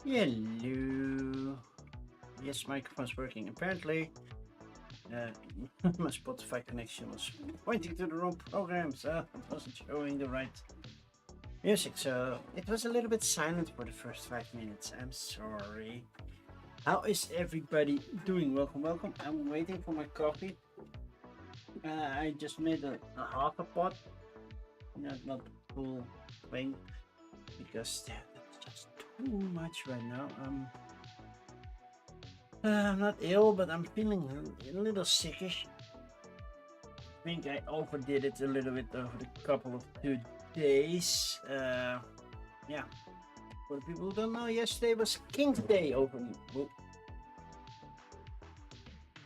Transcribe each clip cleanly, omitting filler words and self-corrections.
Hello. Yes, microphone's working. Apparently, uh, my Spotify connection was pointing to the wrong program, so it wasn't showing the right music. So it was a little bit silent for the first 5 minutes. I'm sorry. How is everybody doing? Welcome, welcome. I'm waiting for my coffee. I just made a half a pot, not the full thing, because that's just too much right now. I'm not ill, but I'm feeling a little sickish. I think I overdid it a little bit over the couple of 2 days. Yeah, for the people who don't know, yesterday was King's Day over.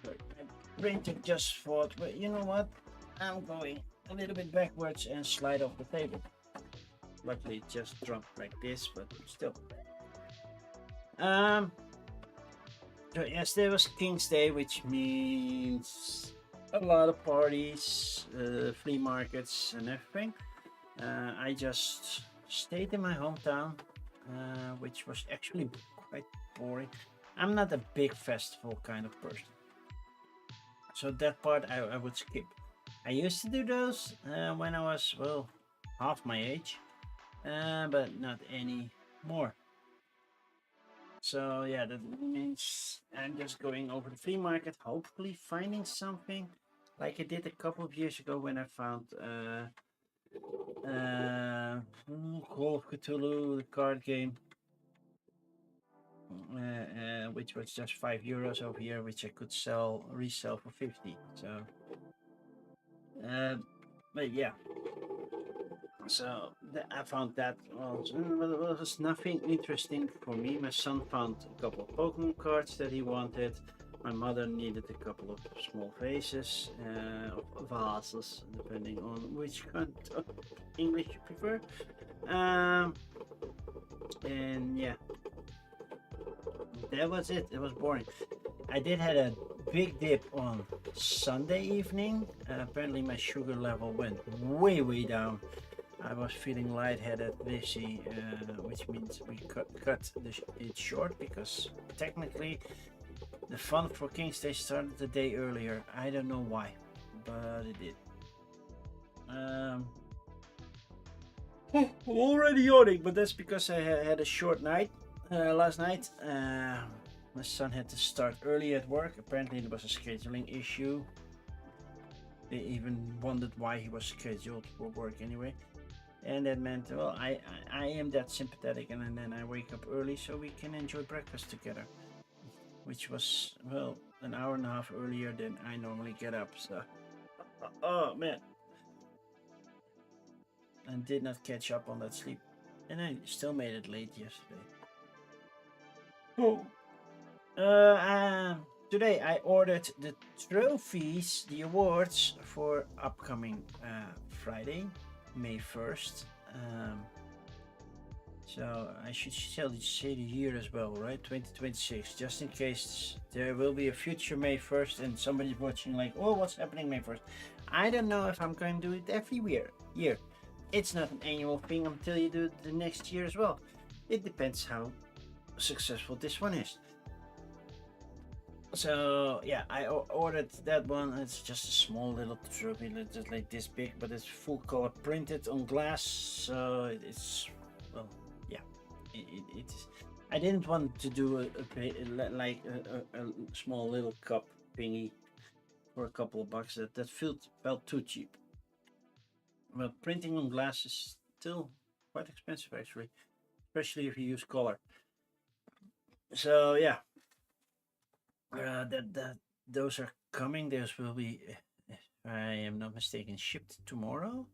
My printer just thought, but you know what? I'm going a little bit backwards and slide off the table. Luckily, it just dropped like this, but still. So yesterday was King's Day, which means a lot of parties, flea markets, and everything. I just stayed in my hometown, which was actually quite boring. I'm not a big festival kind of person, so that part I would skip. I used to do those when I was, well, half my age, but not anymore. So yeah, that means I'm just going over the flea market, hopefully finding something like I did a couple of years ago when I found Call of Cthulhu, the card game, which was just €5 over here, which I could resell for 50. So, but yeah, so I found that was nothing interesting for me. My son found a couple of Pokemon cards that he wanted. My mother needed a couple of small vases, vases, depending on which kind of English you prefer. And yeah, that was it. It was boring. I did had a big dip on Sunday evening. Apparently, my sugar level went way down. I was feeling lightheaded, dizzy, which means we cut it short because technically the fun for King's Day started the day earlier. I don't know why, but it did. Already yawning, but that's because I had a short night last night. My son had to start early at work. Apparently, there was a scheduling issue. They even wondered why he was scheduled for work anyway. And that meant, well, I am that sympathetic, and then I wake up early so we can enjoy breakfast together, which was, well, an hour and a half earlier than I normally get up. So, oh man, and did not catch up on that sleep, and I still made it late yesterday. Oh, today I ordered the trophies, the awards for upcoming Friday, May 1st. So I should say the year as well, right? 2026, just in case there will be a future May 1st and somebody's watching like, oh, what's happening May 1st? I don't know if I'm going to do it every year. It's not an annual thing until you do it the next year as well. It depends how successful this one is. So yeah, I ordered that one. It's just a small little trophy, just like this big, but it's full color printed on glass. So it's, well, yeah, it's. I didn't want to do a small little cup thingy for a couple of bucks. That felt too cheap. But printing on glass is still quite expensive actually, especially if you use color. So yeah, that those are coming. Those will be, if I am not mistaken, shipped tomorrow,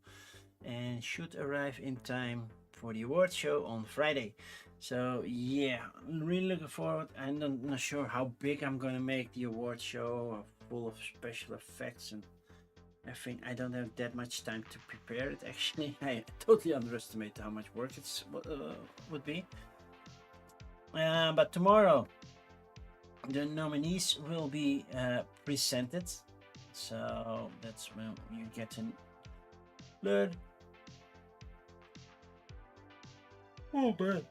and should arrive in time for the award show on Friday. So yeah, I'm really looking forward. I'm not sure how big I'm gonna make the award show, full of special effects and everything. I don't have that much time to prepare it. Actually, I totally underestimate how much work it would be. But tomorrow the nominees will be presented, so that's when you get to learn. Oh man,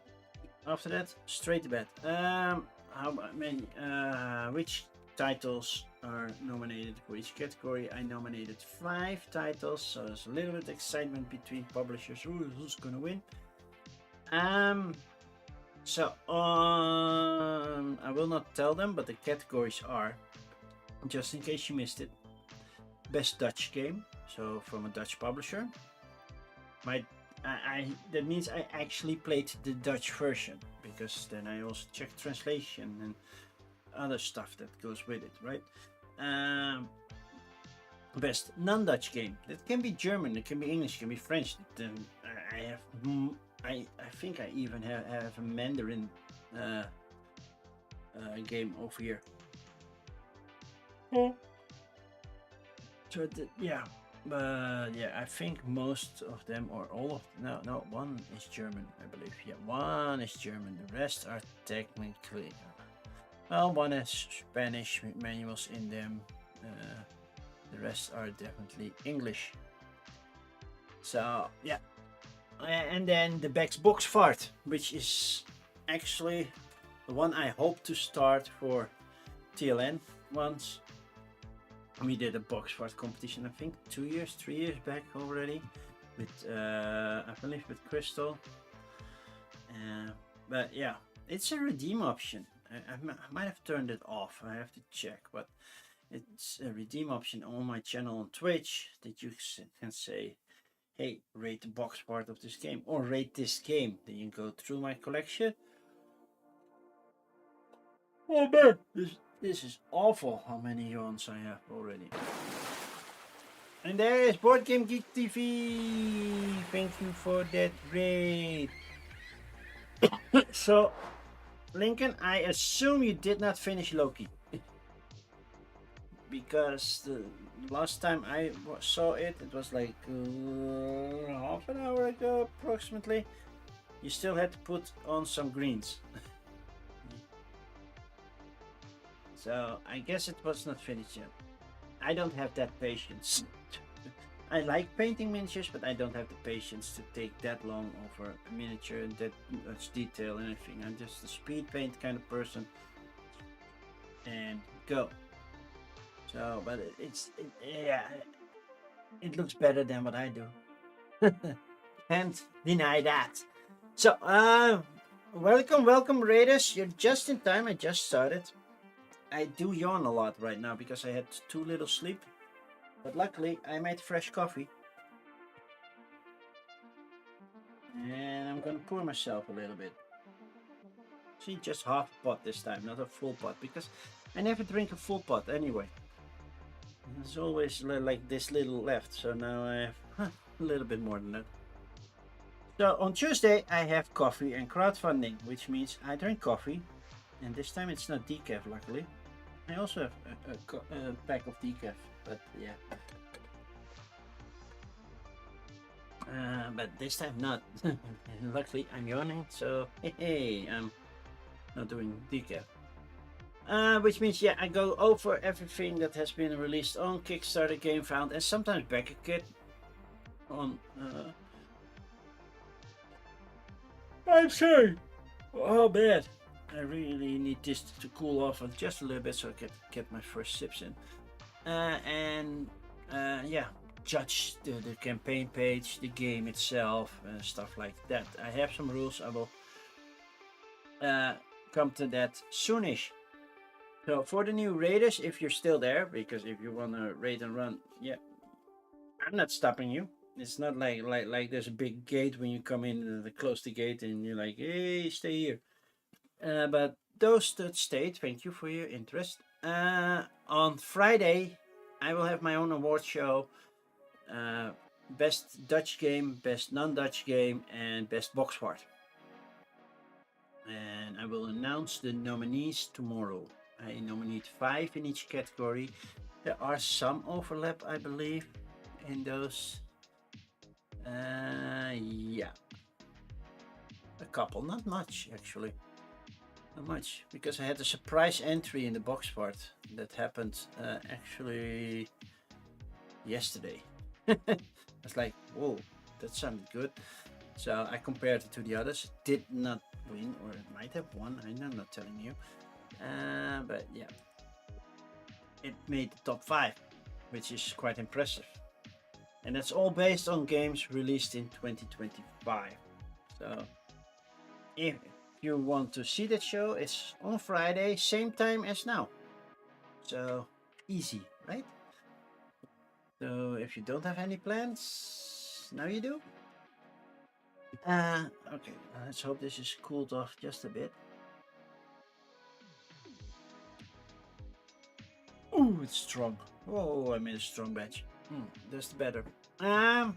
after that, straight to bed. How many? Which titles are nominated for each category? I nominated 5 titles, so there's a little bit of excitement between publishers. Who's gonna win? So I will not tell them, but the categories are, just in case you missed it, best Dutch game, so from a Dutch publisher. That means I actually played the Dutch version, because then I also checked translation and other stuff that goes with it, right? Best non-Dutch game. That can be German, it can be English, it can be French. Then I think I even have a Mandarin game over here. So yeah. I think most of them, or all of no, one is German, I believe. Yeah, one is German. The rest are technically, well, one has Spanish manuals in them. The rest are definitely English. So yeah, and then the Beck's Box Fart, which is actually the one I hope to start for TLN once. We did a box fart competition, I think 3 years back already, with I believe with Crystal. But yeah, it's a redeem option. I might have turned it off. I have to check, but it's a redeem option on my channel on Twitch that you can say, "Hey, rate the box part of this game," or "rate this game." Then you go through my collection. Oh man, this is awful how many yawns I have already. And there is Board Game Geek TV. Thank you for that raid. So, Lincoln, I assume you did not finish Loki. Because the last time I saw it, it was like half an hour ago approximately. You still had to put on some greens. So I guess it was not finished yet. I don't have that patience. I like painting miniatures, but I don't have the patience to take that long over a miniature and that much detail and everything. I'm just a speed paint kind of person. And go. So, but it looks better than what I do. Can't deny that. So, welcome Raiders. You're just in time. I just started. I do yawn a lot right now because I had too little sleep, but luckily I made fresh coffee, and I'm gonna pour myself a little bit. See, just half a pot this time, not a full pot, because I never drink a full pot anyway. There's always like this little left, so now I have a little bit more than that. So on Tuesday I have coffee and crowdfunding, which means I drink coffee, and this time it's not decaf, luckily. I also have a pack of decaf, but yeah. But this time not. Luckily I'm yawning, so hey, I'm not doing decaf. Which means, yeah, I go over everything that has been released on Kickstarter, GameFound, and sometimes back a kit on... I'm sorry! Oh, bad. I really need this to cool off just a little bit so I can get my first sips in. Yeah, judge the campaign page, the game itself, stuff like that. I have some rules. I will come to that soonish. So for the new raiders, if you're still there, because if you want to raid and run, yeah, I'm not stopping you. It's not like there's a big gate when you come in and they close the gate and you're like, hey, stay here. But those that stayed, thank you for your interest. On Friday, I will have my own award show. Best Dutch game, best non-Dutch game, and best box part. And I will announce the nominees tomorrow. I nominate 5 in each category. There are some overlap, I believe, in those. Yeah. A couple, not much actually. Not much, because I had a surprise entry in the box part that happened actually yesterday. I was like, whoa, that sounded good. So I compared it to the others. Did not win, or it might have won. I'm not telling you. But yeah, it made the top 5, which is quite impressive. And that's all based on games released in 2025. So if you want to see that show, it's on Friday, same time as now. So easy, right? So if you don't have any plans, now you do. Okay, let's hope this is cooled off just a bit. Ooh, it's strong. Oh, I made a strong batch. That's better. I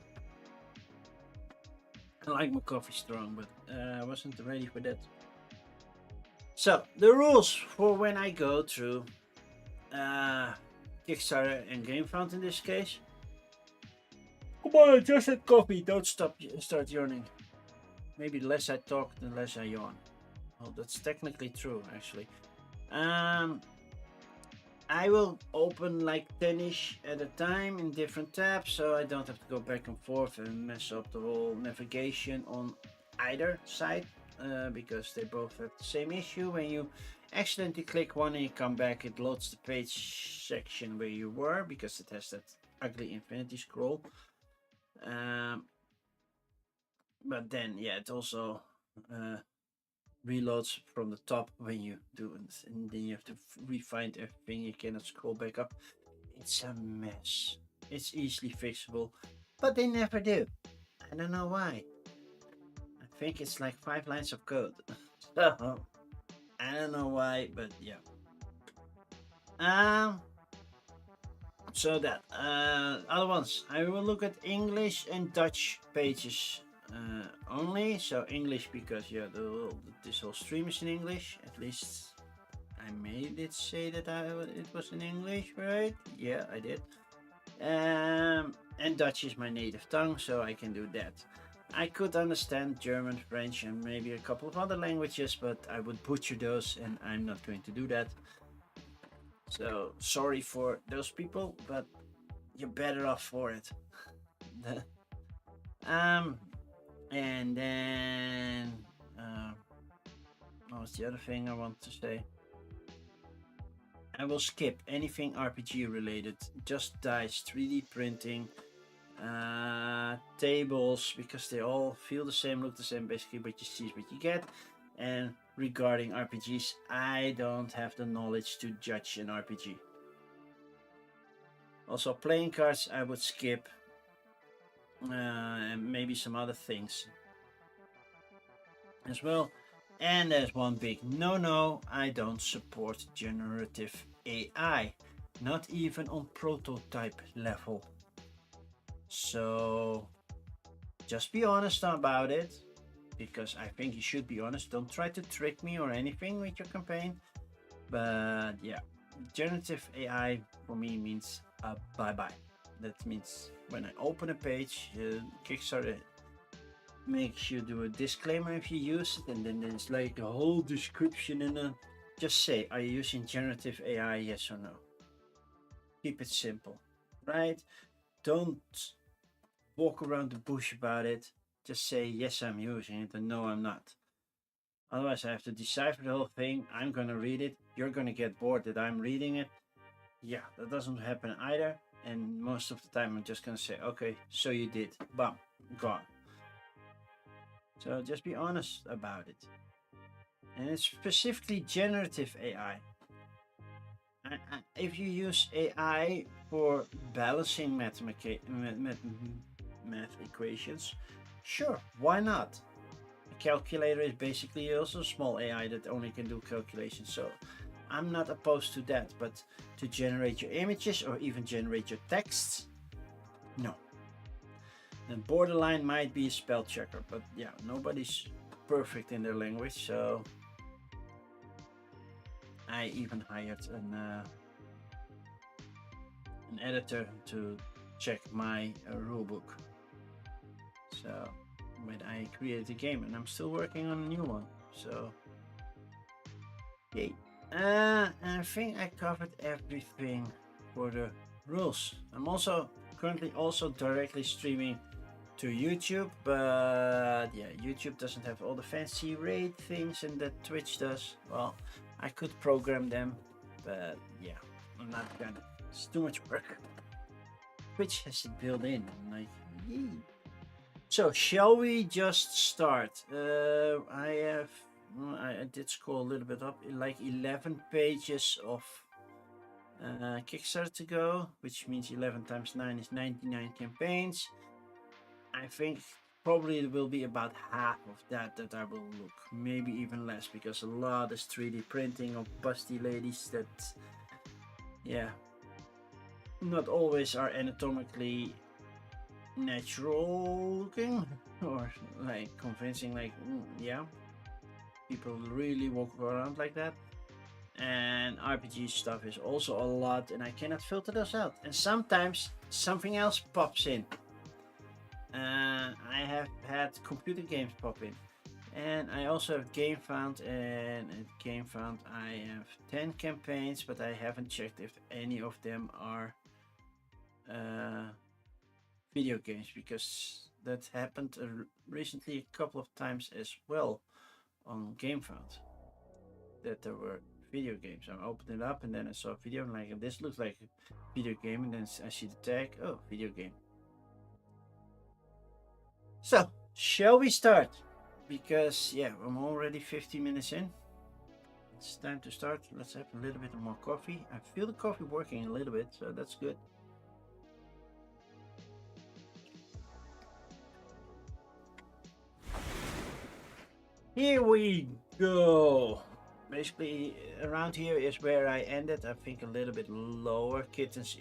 like my coffee strong, but I wasn't ready for that. So the rules for when I go through Kickstarter and GameFound in this case. Come on, I just had coffee. Don't start yawning. Maybe the less I talk, the less I yawn. Well, that's technically true, actually. I will open like 10-ish at a time in different tabs, so I don't have to go back and forth and mess up the whole navigation on either side, because they both have the same issue. When you accidentally click one and you come back, it loads the page section where you were, because it has that ugly infinity scroll. But then, yeah, it also reloads from the top when you do it, and then you have to refind everything. You cannot scroll back up. It's a mess. It's easily fixable, but they never do. I don't know why. I think it's like 5 lines of code. So I don't know why, but yeah. So that other ones, I will look at English and Dutch pages only. So English because yeah, this whole stream is in English. At least I made it say that it was in English, right? Yeah, I did. And Dutch is my native tongue, so I can do that. I could understand German, French, and maybe a couple of other languages, but I would butcher those, and I'm not going to do that. So sorry for those people, but you're better off for it. And then what was the other thing I want to say? I will skip anything RPG related, just dice, 3D printing, tables, because they all feel the same, look the same, basically what you see is what you get. And regarding RPGs, I don't have the knowledge to judge an RPG. Also, playing cards I would skip, and maybe some other things as well. And there's one big no, I don't support generative AI, not even on prototype level. So just be honest about it, because I think you should be honest. Don't try to trick me or anything with your campaign. But yeah, generative AI for me means bye-bye. That means when I open a page, Kickstarter makes you do a disclaimer if you use it, and then there's like a whole description, and then just say, are you using generative AI, yes or no? Keep it simple, right? Don't walk around the bush about it. Just say, yes, I'm using it, and no, I'm not. Otherwise, I have to decipher the whole thing. I'm gonna read it. You're gonna get bored that I'm reading it. Yeah, that doesn't happen either. And most of the time, I'm just gonna say, okay, so you did. Bam, gone. So just be honest about it. And it's specifically generative AI. If you use AI for balancing math equations, sure, why not? A calculator is basically also a small AI that only can do calculations, so I'm not opposed to that. But to generate your images or even generate your texts, no. And borderline might be a spell checker, but yeah, nobody's perfect in their language, so I even hired an editor to check my rulebook. So when I created a game, and I'm still working on a new one, so yay. I think I covered everything for the rules. I'm also currently directly streaming to YouTube, but yeah, YouTube doesn't have all the fancy raid things and that Twitch does. Well, I could program them, but yeah, I'm not gonna. It's too much work. Twitch has it built in. I'm like, yee. So shall we just start? I did scroll a little bit up, like 11 pages of Kickstarter to go, which means 11 times 9 is 99 campaigns. I think probably it will be about half of that I will look, maybe even less, because a lot is 3D printing of busty ladies that, yeah, not always are anatomically natural looking or like convincing, like yeah, people really walk around like that. And RPG stuff is also a lot, and I cannot filter those out, and sometimes something else pops in. I have had computer games pop in, and I also have GameFound, and at GameFound I have 10 campaigns, but I haven't checked if any of them are video games, because that happened recently a couple of times as well on GameFound, that there were video games. I opened it up and then I saw a video and like, this looks like a video game, and then I see the tag, oh, video game. So, shall we start? Because yeah, I'm already 50 minutes in. It's time to start. Let's have a little bit more coffee. I feel the coffee working a little bit, so that's good. Here we go. Basically, around here is where I ended. I think a little bit lower. Kittens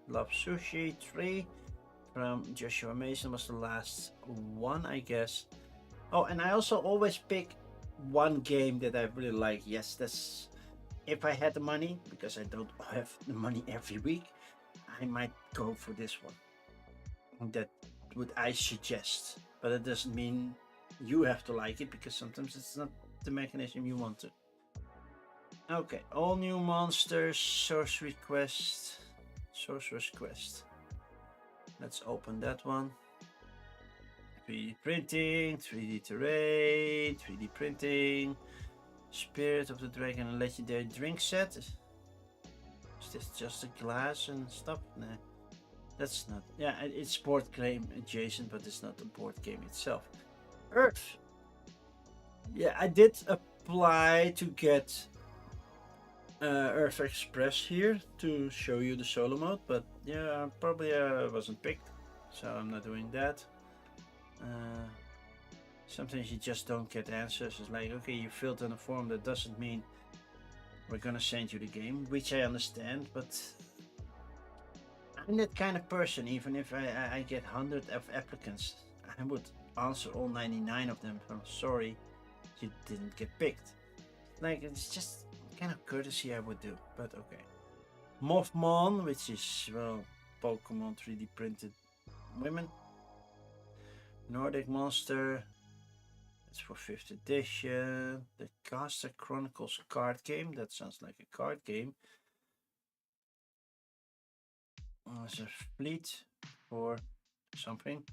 Love Sushi 3 from Joshua Mason was the last one, I guess. Oh, and I also always pick one game that I really like. Yes, that's if I had the money, because I don't have the money every week, I might go for this one. That would I suggest, but it doesn't mean you have to like it, because sometimes it's not the mechanism you want to. Okay, all new monsters, Sorcerer's Quest. Let's open that one. 3D printing, 3D terrain, 3D printing, Spirit of the Dragon legendary drink set. Is this just a glass and stuff? Nah, that's not. Yeah, it's board game adjacent, but it's not a board game itself. Earth. Yeah, I did apply to get Earth Express here to show you the solo mode, but yeah, probably wasn't picked, so I'm not doing that. Sometimes you just don't get answers. It's like, okay, you filled in a form, that doesn't mean we're gonna send you the game, which I understand, but I'm that kind of person. Even if I get 100 of applicants, I would answer all 99 of them. I'm sorry you didn't get picked. Like, it's just kind of courtesy I would do, but okay. Mothmon, which is, well, Pokemon 3D printed women. Nordic Monster, it's for 5th edition. The Caster Chronicles card game, that sounds like a card game. There's a fleet for something.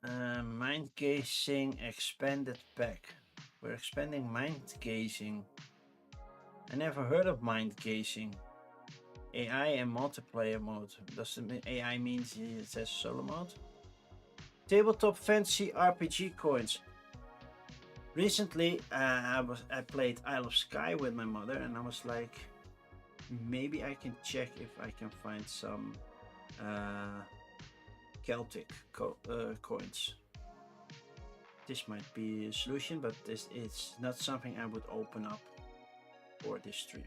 Mind Gazing Expanded Pack. We're expanding Mind Gazing. I never heard of Mind Gazing. AI and multiplayer mode. Does the AI means it says solo mode? Tabletop fancy RPG coins. Recently, I played Isle of Skye with my mother, and I was like, maybe I can check if I can find some Celtic coins. This might be a solution, but it's not something I would open up for this stream.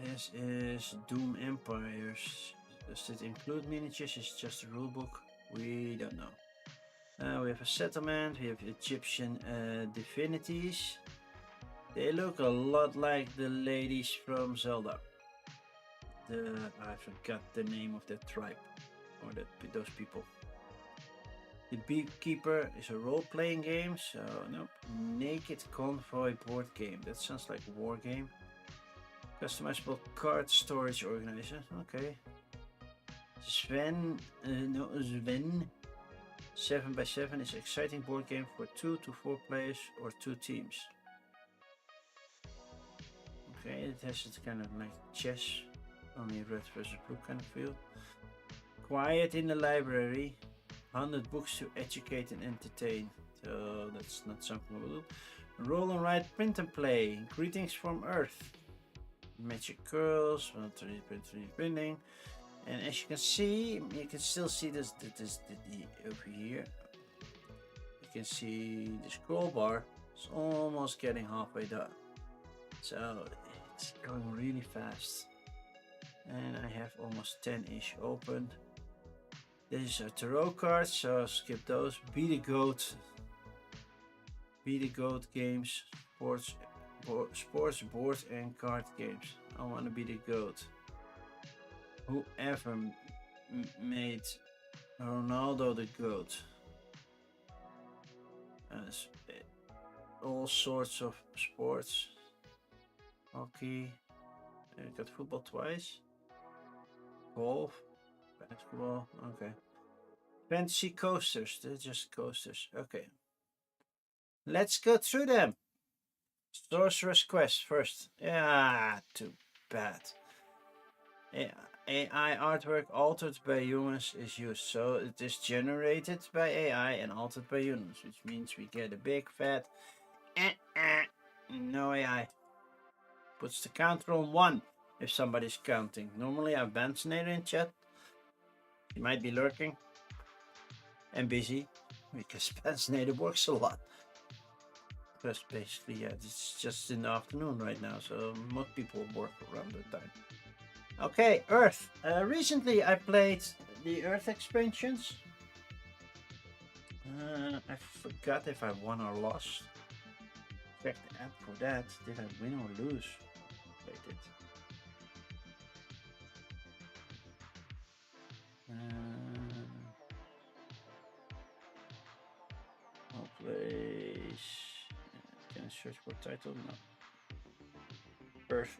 This is Doom Empires. Does it include miniatures? It's just a rulebook. We don't know. We have a settlement. We have Egyptian divinities. They look a lot like the ladies from Zelda. I forgot the name of that tribe, or those people. The Beekeeper is a role-playing game, so nope. Naked Convoy board game. That sounds like a war game. Customizable card storage organizer. Okay. Sven 7x7 is an exciting board game for 2 to 4 players or 2 teams. Okay, it has this kind of like chess, only red versus blue kind of feel. Quiet in the library, 100 books to educate and entertain. So that's not something we'll do. Roll and write, print and play. Greetings from Earth. Magic curls, 3 printing. And as you can see, you can still see this over here. You can see the scroll bar is almost getting halfway done. So it's going really fast. And I have almost 10-ish opened. These are tarot cards, so skip those. Be the Goat. Be the Goat games. Sports board and card games. I want to be the goat. Whoever made Ronaldo the goat. All sorts of sports. Hockey. I got football twice. Golf. Basketball. Okay. Fancy coasters. They're just coasters. Okay. Let's go through them. Sorcerer's Quest first. Yeah, too bad. AI artwork altered by humans is used. So it is generated by AI and altered by humans, which means we get a big fat no AI. Puts the counter on 1 if somebody's counting. Normally I have Bandsnader in chat. He might be lurking and busy because Bandsnader works a lot. Because basically, yeah, it's just in the afternoon right now, so most people work around that time. Okay, Earth. Recently I played the Earth expansions. I forgot if I won or lost. Check the app for that. Did I win or lose? Wait it. I'll place. Can I search for title? No. Earth.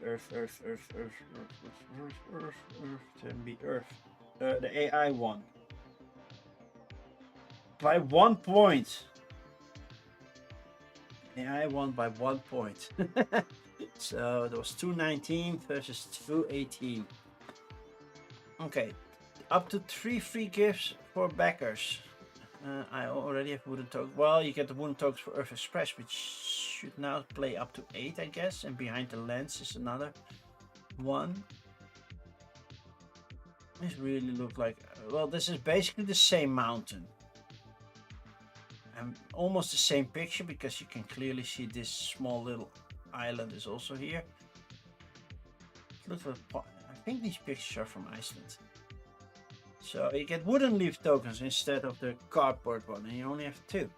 Then be Earth. The AI won. By 1 point. AI won by 1 point. So there was 219 versus 218. Okay. Up to 3 free gifts for backers. I already have wooden tokens. Well, you get the wooden tokens for Earth Express, which should now play up to 8, I guess. And behind the lens is another 1. This really look like, well, this is basically the same mountain. And almost the same picture because you can clearly see this small little island is also here. Look at, I think these pictures are from Iceland. So you get wooden leaf tokens instead of the cardboard one, and you only have 2.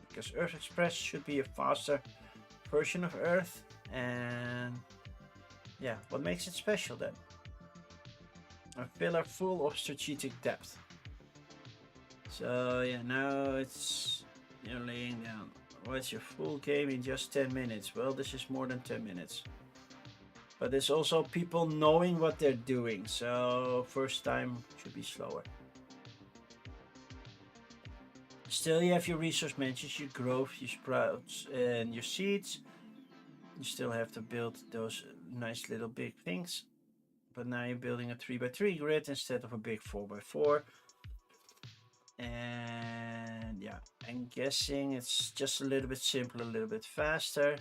Because Earth Express should be a faster version of Earth, and yeah, what makes it special then? A pillar full of strategic depth. So yeah, now you're laying down. What's your full game in just 10 minutes? Well, this is more than 10 minutes. But there's also people knowing what they're doing, so first time should be slower. Still, you have your resource mentions, your growth, your sprouts, and your seeds. You still have to build those nice little big things. But now you're building a 3x3 grid instead of a big 4x4. And yeah, I'm guessing it's just a little bit simpler, a little bit faster.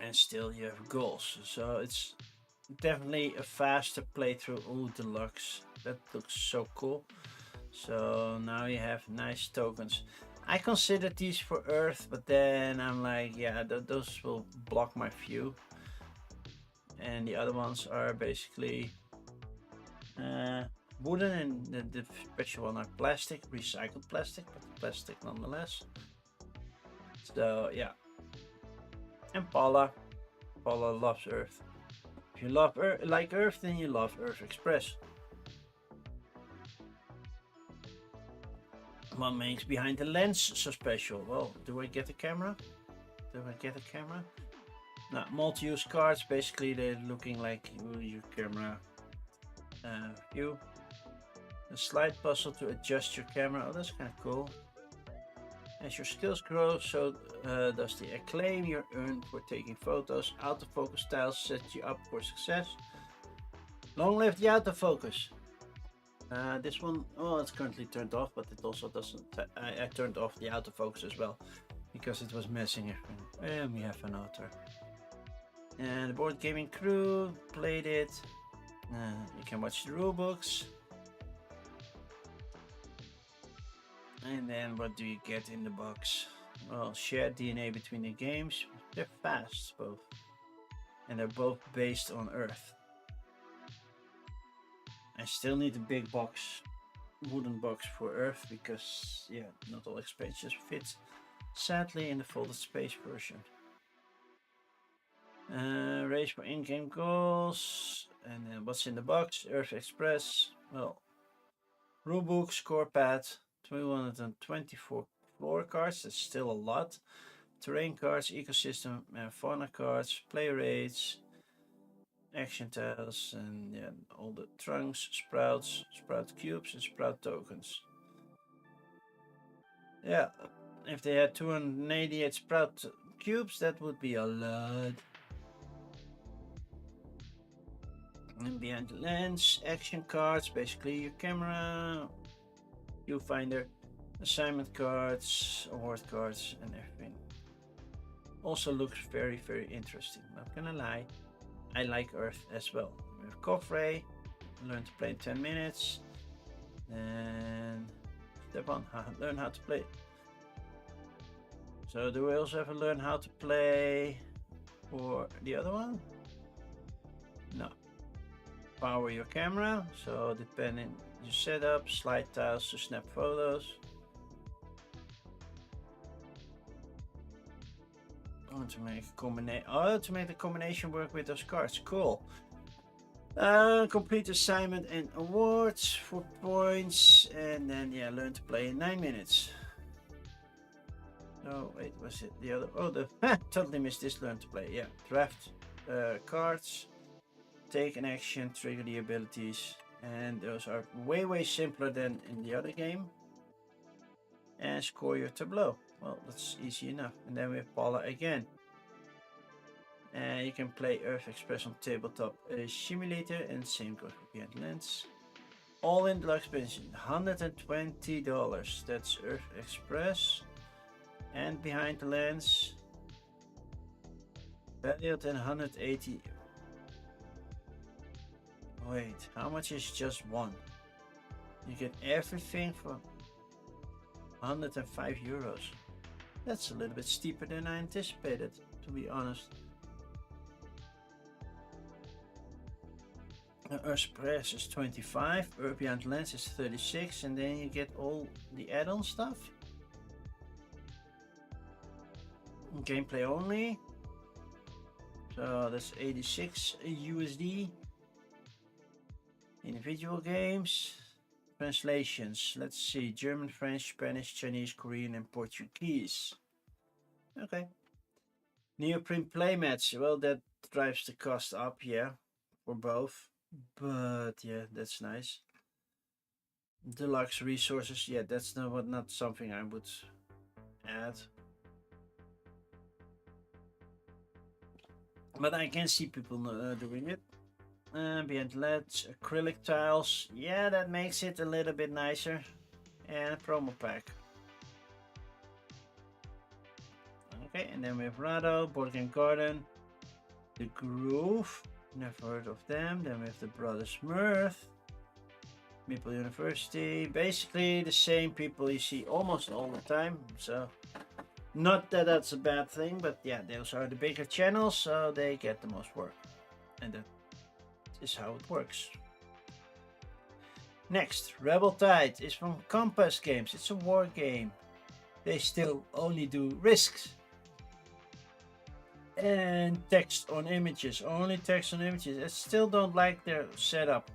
And still you have goals, so it's definitely a faster playthrough. Oh, deluxe, that looks so cool. So now you have nice tokens. I considered these for Earth, but then I'm like, yeah, those will block my view. And the other ones are basically wooden, and the special one are plastic, recycled plastic, but plastic nonetheless. So yeah. And Paula loves Earth. If you love Earth, like Earth, then you love Earth Express. What makes behind the lens so special? Well, do I get a camera? Now, multi-use cards, basically they're looking like your camera view. A slide puzzle to adjust your camera. Oh, that's kind of cool. As your skills grow, so does the acclaim you earn for taking photos. Autofocus tiles set you up for success. Long live the autofocus. This one, oh, it's currently turned off, but it also doesn't. I turned off the autofocus as well because it was messing everything. And we have an author. And the board gaming crew played it. You can watch the rule books. And then what do you get in the box? Well, shared DNA between the games. They're fast, both. And they're both based on Earth. I still need a big box, wooden box for Earth, because, yeah, not all expansions fit, sadly, in the folded space version. Race for in-game goals. And then what's in the box? Earth Express. Well, rulebook, score pad, 224 floor cards. That's still a lot. Terrain cards, ecosystem, fauna cards, play rates, action tiles, and yeah, all the trunks, sprouts, sprout cubes, and sprout tokens. Yeah, if they had 288 sprout cubes, that would be a lot. And behind the lens, action cards, basically your camera, viewfinder, assignment cards, award cards, and everything. Also looks very, very interesting. Not gonna lie, I like Earth as well. We have Coffray, learn to play in 10 minutes. And step on, learn how to play. So do we also have to learn how to play for the other one? No. Power your camera, so depending your setup, slide tiles to snap photos. To make a combination. Oh, to make the combination work with those cards. Cool. Complete assignment and awards for points, and then yeah, learn to play in 9 minutes. Oh wait, was it the other? Oh, the totally missed this. Learn to play. Yeah, draft cards, take an action, trigger the abilities, and those are way simpler than in the other game. And score your tableau. Well, that's easy enough. And then we have Paula again. And you can play Earth Express on tabletop simulator, and same goes for behind lens. All in deluxe expansion, $120. That's Earth Express. And behind the lens, valued at 180. Wait, how much is just one? You get everything for 105 euros. That's a little bit steeper than I anticipated, to be honest. Earth Express is 25, Earth Beyond Lens is 36, and then you get all the add-on stuff. Gameplay only. So that's 86 USD. Individual games. Translations. Let's see. German, French, Spanish, Chinese, Korean, and Portuguese. Okay. Neoprene playmats. Well, that drives the cost up, yeah, for both. But yeah, that's nice. Deluxe resources. Yeah, that's not something I would add. But I can see people doing it. Behind LEDs, acrylic tiles. Yeah, that makes it a little bit nicer. And a promo pack. Okay, and then we have Rado, Board Game Garden, The Groove. Never heard of them. Then we have the Brothers Mirth, Maple University. Basically the same people you see almost all the time. So not that that's a bad thing, but yeah, those are the bigger channels, so they get the most work. And that is how it works. Next, Rebel Tide is from Compass Games. It's a war game. They still only do risks. And text on images. Only text on images. I still don't like their setup.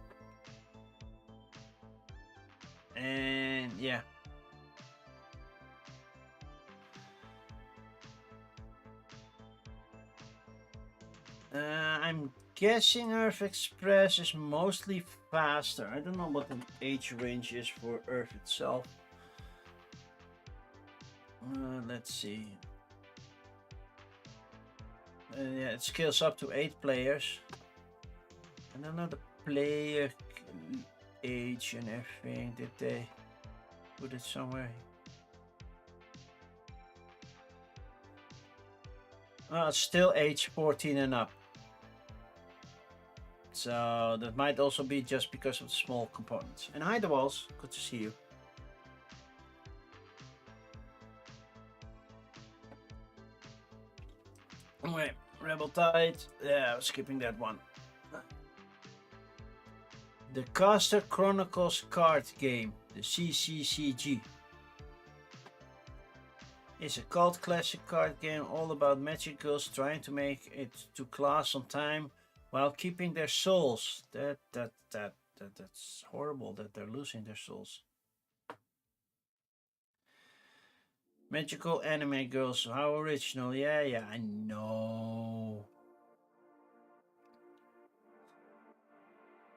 And yeah. I'm guessing Earth Express is mostly faster. I don't know what the age range is for Earth itself. Let's see. Yeah, it scales up to 8 players. I don't know the player age and everything. Did they put it somewhere? Oh, it's still age 14 and up. So that might also be just because of the small components. And hi, the walls. Good to see you. Anyway, Rebel Tide. Yeah, skipping that one. The Caster Chronicles card game, the CCCG, is a cult classic card game all about magic girls trying to make it to class on time while keeping their souls. That's horrible that they're losing their souls. Magical anime girls, how original. Yeah, I know.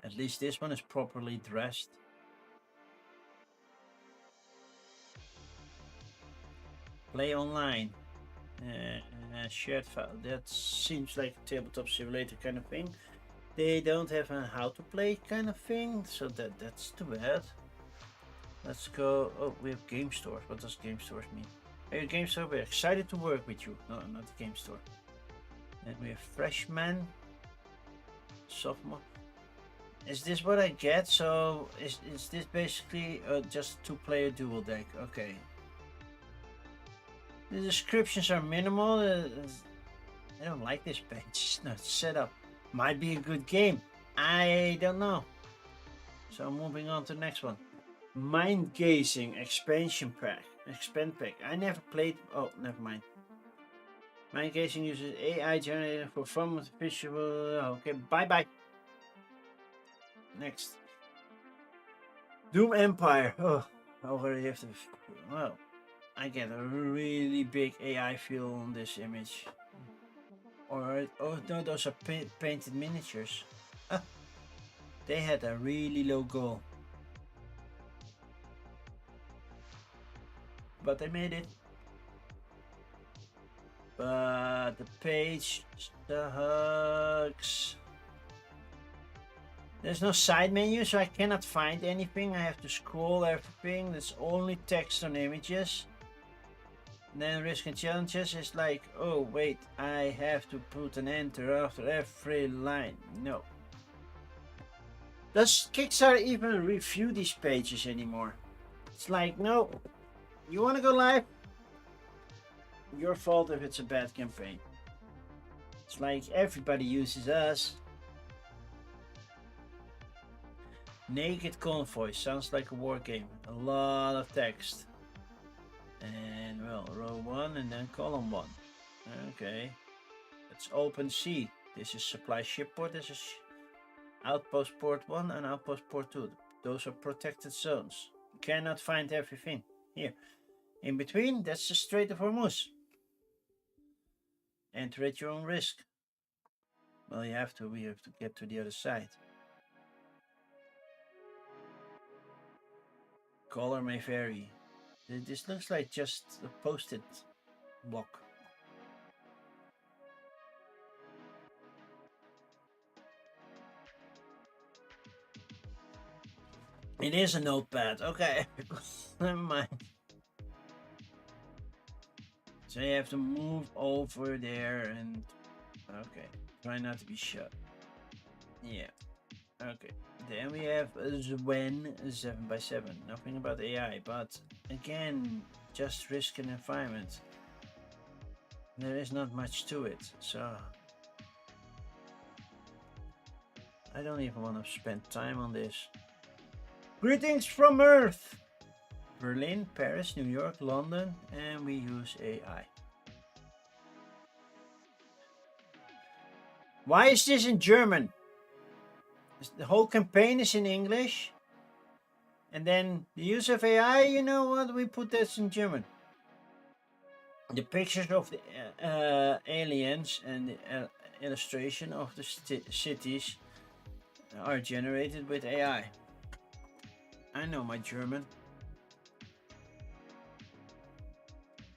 At least this one is properly dressed. Play online. Shared file. That seems like a tabletop simulator kind of thing. They don't have a how to play kind of thing, so that's too bad. Let's go. Oh, we have game stores. What does game stores mean? Hey, game store, we're excited to work with you. No, not the game store. And we have freshman, sophomore. Is this what I get? So is this basically just a 2-player dual deck? Okay. The descriptions are minimal. I don't like this page. It's not set up. Might be a good game. I don't know. So moving on to the next one. Mind Gazing expansion pack. Expand pack. I never played. Oh, never mind. Mind Gazing uses AI generated for fun with visual. Okay, bye bye. Next. Doom Empire. Oh, I already have to. Well, I get a really big AI feel on this image. Alright. Oh no, those are painted miniatures. Ah, they had a really low goal. But they made it. But the page sucks. There's no side menu, so I cannot find anything. I have to scroll everything. There's only text on images. And then risk and challenges is like, oh wait, I have to put an enter after every line. No. Does Kickstarter even review these pages anymore? It's like, no, you want to go live? Your fault if it's a bad campaign. It's like everybody uses us. Naked Convoy sounds like a war game. A lot of text. And well, row 1 and then column 1. Okay. Let's open C. This is supply ship port. This is outpost port 1 and outpost port 2. Those are protected zones. You cannot find everything. Here. In between, that's the Strait of Hormuz. Enter at your own risk. Well, we have to get to the other side. Color may vary. This looks like just a post-it block. It is a notepad. Okay, never mind. So you have to move over there and... Okay, try not to be shut. Yeah, okay. Then we have Zwen 7x7. Nothing about AI, but again, just risk and environment. There is not much to it, so... I don't even want to spend time on this. Greetings from Earth! Berlin, Paris, New York, London, and we use AI. Why is this in German? The whole campaign is in English. And then the use of AI, you know what? We put this in German. The pictures of the aliens and the illustration of the cities are generated with AI. I know my German.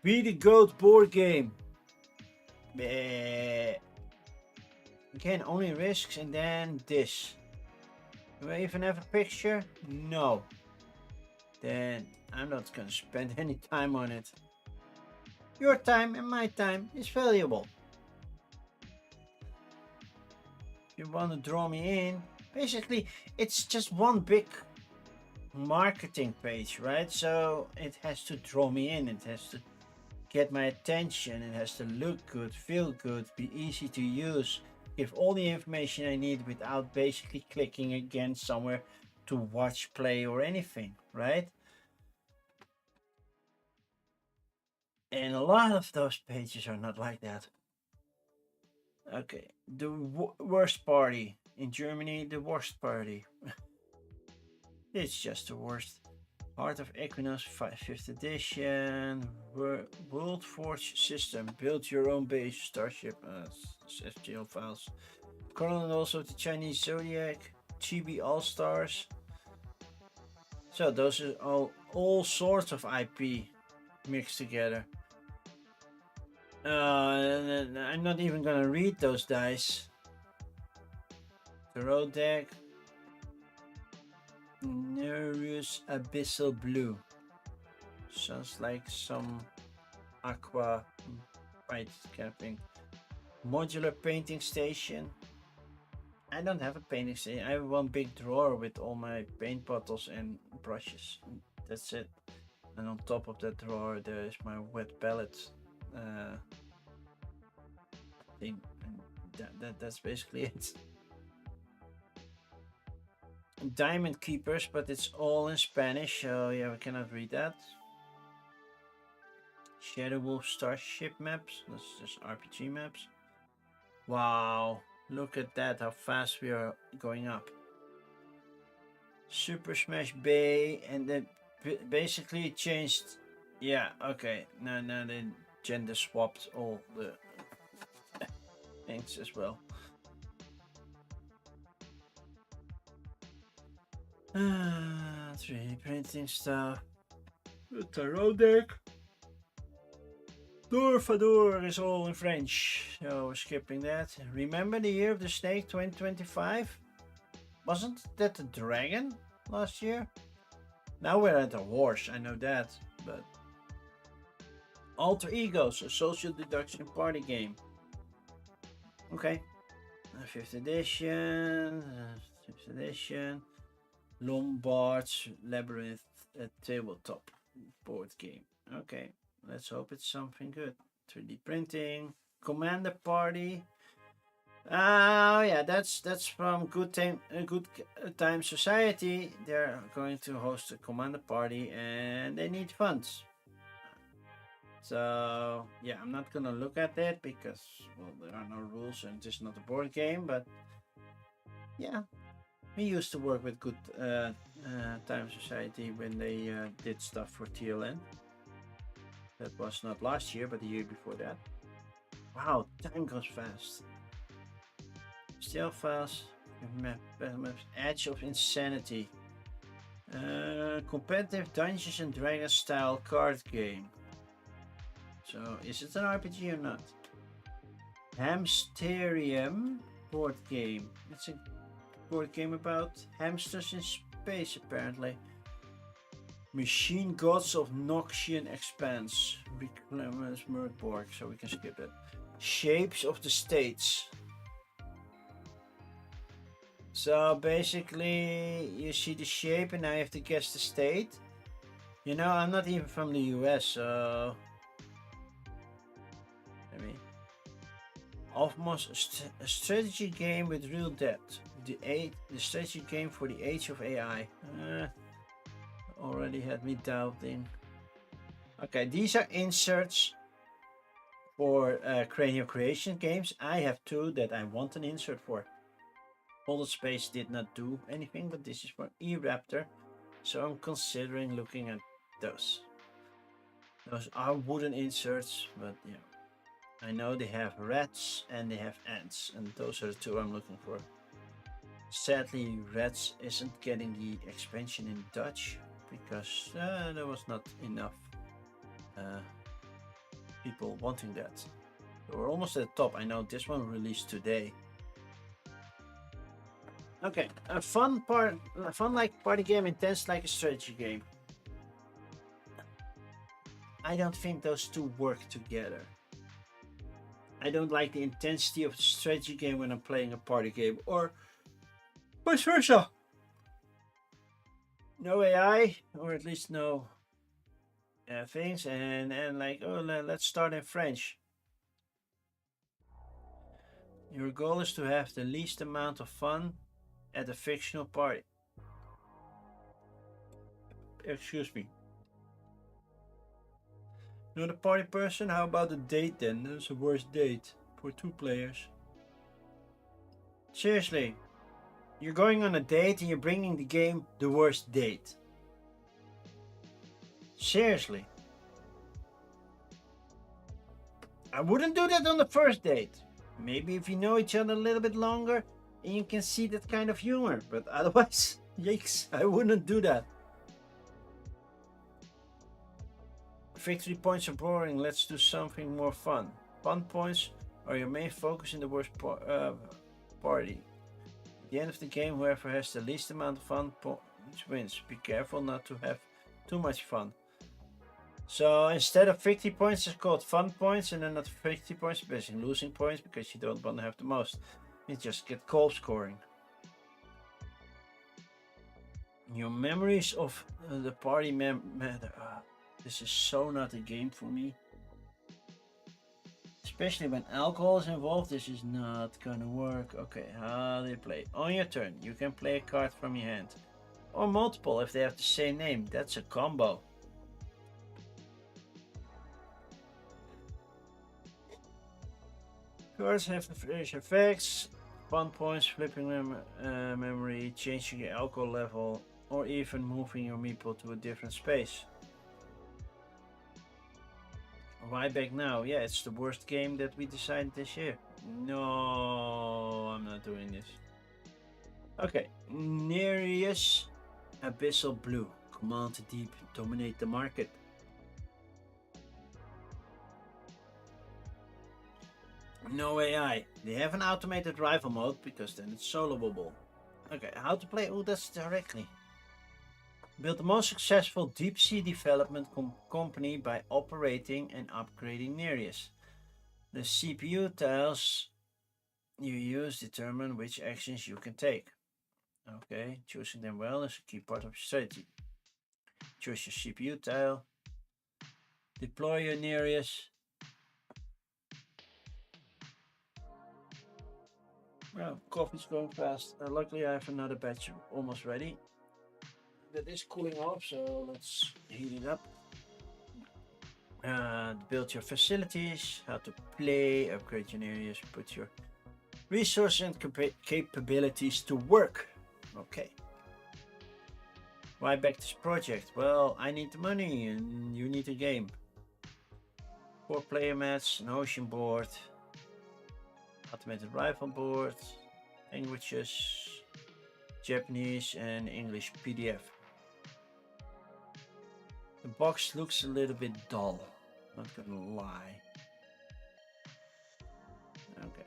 Be the Goat board game. Bleh. Again, only risks and then this. Do I even have a picture? No. Then I'm not gonna spend any time on it. Your time and my time is valuable. If you want to draw me in, basically it's just one big marketing page, right? So it has to draw me in, it has to get my attention, it has to look good, feel good, be easy to use, give all the information I need without basically clicking again somewhere to watch, play, or anything, right? And a lot of those pages are not like that. Okay, the worst party. In Germany, the worst party. It's just the worst. Heart of Equinox 5th edition. World Forge system. Build your own base. Starship. SGL files. Chronicles of the Chinese Zodiac. Chibi All Stars. So those are all sorts of IP mixed together. I'm not even gonna read those dice. Tarot deck. Nereus Abyssal Blue. Sounds like some aqua white capping. Modular painting station. I don't have a painting station. I have one big drawer with all my paint bottles and brushes. That's it. And on top of that drawer there is my wet palette thing. That's basically it. Diamond Keepers, but it's all in Spanish, so yeah, we cannot read that. Shadow Wolf Starship maps. That's just RPG maps. Wow, look at that, how fast we are going up. Super Smash Bay, and then basically changed. Yeah, okay. Now they gender swapped all the things as well. 3D printing stuff. The tarot deck. Dorfador is all in French, so we're skipping that. Remember the year of the snake 2025? Wasn't that the dragon last year? Now we're at a horse, I know that, but... Alter Egos, a social deduction party game. Okay. 5th edition. 6th edition. Lombard's Labyrinth, a tabletop board game. Okay, let's hope it's something good. 3D printing. Commander Party. Oh yeah, that's from Good Time Society. They're going to host a Commander Party and they need funds. So yeah, I'm not gonna look at that because, well, there are no rules and it's not a board game, but yeah, we used to work with Good Time Society when they did stuff for TLN. That was not last year, but the year before that. Wow, time goes fast. Still fast. Edge of Insanity. Competitive Dungeons and Dragons style card game. So, is it an RPG or not? Hamsterium board game. It's a board game about hamsters in space, apparently. Machine Gods of Noxian Expanse. Reclamers Murkborg, so we can skip it. Shapes of the States. So basically, you see the shape and now you have to guess the state. You know, I'm not even from the US, so... Almost a strategy game with real depth. The strategy game for the age of AI. Already had me doubting. Okay, these are inserts for Cranial Creation games. I have two that I want an insert for. Folded Space did not do anything, but this is for E-Raptor, so I'm considering looking at those. Those are wooden inserts, but yeah. I know they have rats and they have ants, and those are the two I'm looking for. Sadly, rats isn't getting the expansion in Dutch because there was not enough people wanting that. So we're almost at the top. I know this one released today. Okay, a fun like party game, intense like a strategy game. I don't think those two work together. I don't like the intensity of a strategy game when I'm playing a party game, or vice versa. No AI, or at least no things, and like, oh, let's start in French. Your goal is to have the least amount of fun at a fictional party. Excuse me. Not a party person? How about a date then? That's a worst date for 2 players. Seriously, you're going on a date and you're bringing the game the worst date. Seriously. I wouldn't do that on the first date. Maybe if you know each other a little bit longer and you can see that kind of humor, but otherwise, yikes, I wouldn't do that. Victory points are boring, let's do something more fun. Fun points are your main focus in the worst party. At the end of the game, whoever has the least amount of fun points wins. Be careful not to have too much fun. So instead of 50 points, it's called fun points, and then not 50 points, basically losing points because you don't want to have the most. You just get goal scoring. Your memories of the party matter. This is so not a game for me. Especially when alcohol is involved, this is not gonna work. Okay, how do you play? On your turn, you can play a card from your hand. Or multiple if they have the same name. That's a combo. Cards have the various effects. Fun points, flipping memory, changing your alcohol level, or even moving your meeple to a different space. Why back now? Yeah, it's the worst game that we decided this year. No, I'm not doing this. Okay, Nereus, Abyssal Blue. Command deep, dominate the market. No AI. They have an automated rival mode because then it's soloable. Okay, how to play? Oh, that's directly. Build the most successful deep sea development company by operating and upgrading Nereus. The CPU tiles you use determine which actions you can take. Okay, choosing them well is a key part of your strategy. Choose your CPU tile. Deploy your Nereus. Well, coffee's going fast. Luckily, I have another batch almost ready. That is cooling off, so let's heat it up. Build your facilities, how to play, upgrade your areas, put your resources and capabilities to work. Okay. Why back this project? Well, I need the money and you need a game. 4 player mats, an ocean board, automated rifle board, languages, Japanese and English PDF. The box looks a little bit dull, not gonna lie. Okay.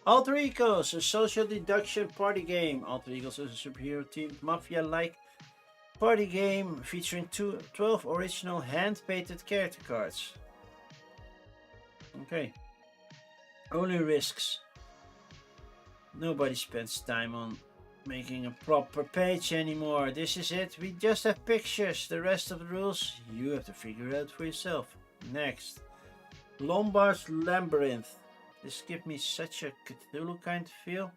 Alter Egos, a social deduction party game. Alter Egos is a superhero team mafia-like party game featuring 12 original hand-painted character cards. Okay. Only risks. Nobody spends time on making a proper page anymore. This is it. We just have pictures. The rest of the rules you have to figure out for yourself. Next. Lombard's Labyrinth. This gives me such a Cthulhu kind of feel.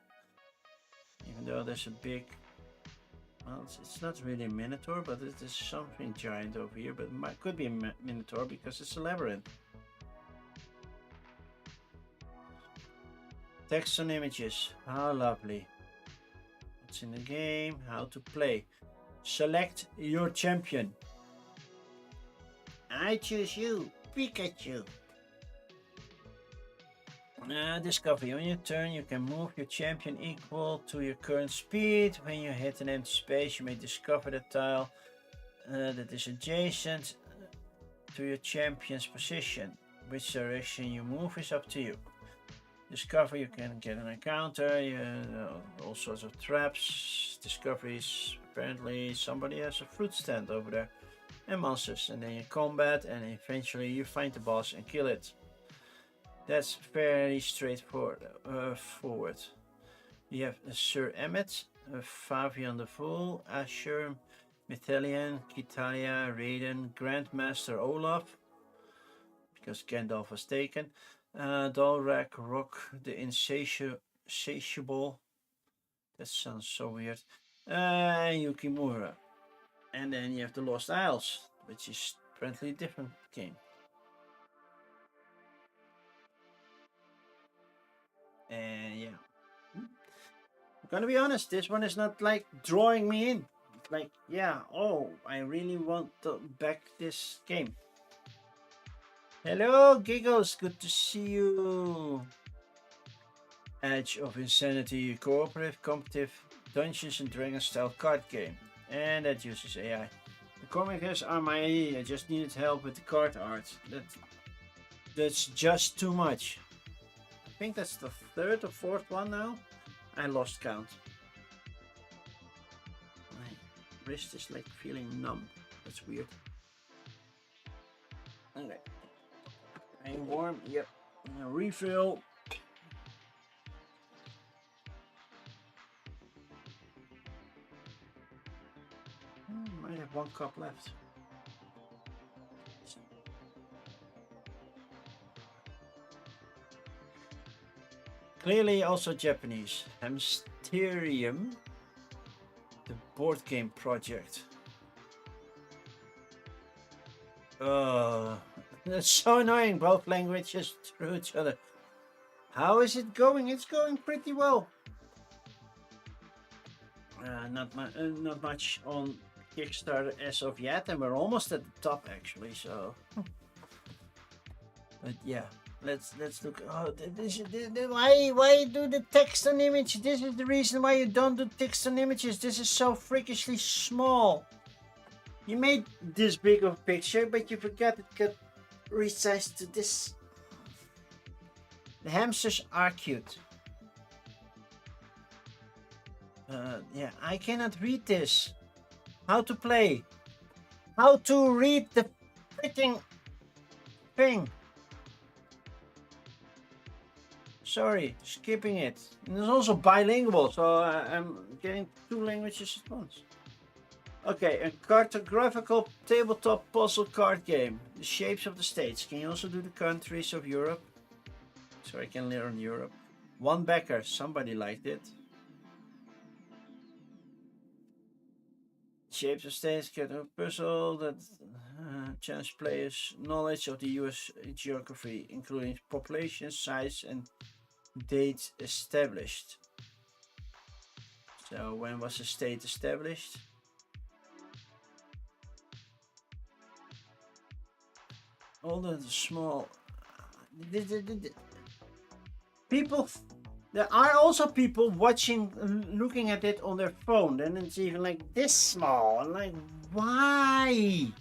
Even though there's a big... Well, it's not really a minotaur, but it is something giant over here. But it could be a minotaur because it's a labyrinth. Text on images. How lovely. What's in the game? How to play. Select your champion. I choose you, Pikachu. Discovery. On your turn, you can move your champion equal to your current speed. When you hit an empty space, you may discover the tile that is adjacent to your champion's position. Which direction you move is up to you. Discover, you can get an encounter, all sorts of traps. Discoveries, apparently somebody has a fruit stand over there. And monsters, and then you combat, and eventually you find the boss and kill it. That's fairly straightforward. You have Sir Emmet, Fabian the Fool, Asher, Mithelian, Kitalia, Raiden, Grandmaster Olaf, because Gandalf was taken, Dalrak, Rock, the Insatiable, that sounds so weird, Yukimura. And then you have the Lost Isles, which is apparently a different game. And yeah, I'm gonna be honest, this one is not like drawing me in. Like, yeah, oh, I really want to back this game. Hello, Giggles, good to see you. Edge of Insanity, cooperative, competitive, Dungeons and Dragons style card game. And that uses AI. The comics are my AI, I just needed help with the card art. That's just too much. I think that's the third or fourth one now. I lost count. My wrist is like feeling numb. That's weird. Okay. Staying warm, yep. Refill. Might have one cup left. Clearly also Japanese. Hamsterium, the board game project. That's so annoying, both languages through each other. How is it going? It's going pretty well. Not much on Kickstarter as of yet, and we're almost at the top actually, so. But yeah. Let's look. Oh, why do the text on image? This is the reason why you don't do text on images. This is so freakishly small. You made this big of a picture, but you forgot it got resized to this. The hamsters are cute. Yeah, I cannot read this. How to play? How to read the freaking thing? Sorry, skipping it. And it's also bilingual, so I'm getting two languages at once. Okay, a cartographical tabletop puzzle card game. The shapes of the states. Can you also do the countries of Europe? So I can learn Europe. One backer, somebody liked it. Shapes of states get a puzzle that challenge players' knowledge of the US geography, including population, size, and date established. So when was the state established? All the small people. There are also people watching, looking at it on their phone, and it's even like this small. I'm like, why?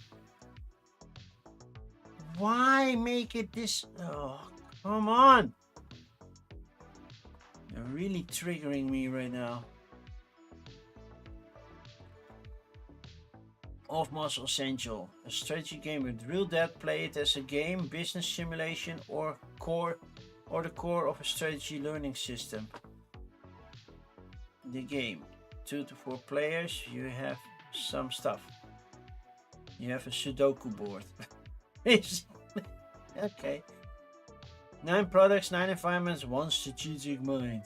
Why make it this? Oh, come on! You're really triggering me right now. Off Muscle Essential, a strategy game with real depth. Play it as a game, business simulation, or the core of a strategy learning system. The game, 2 to 4 players. You have some stuff. You have a Sudoku board. Okay. 9 products, 9 environments, 1 strategic mind.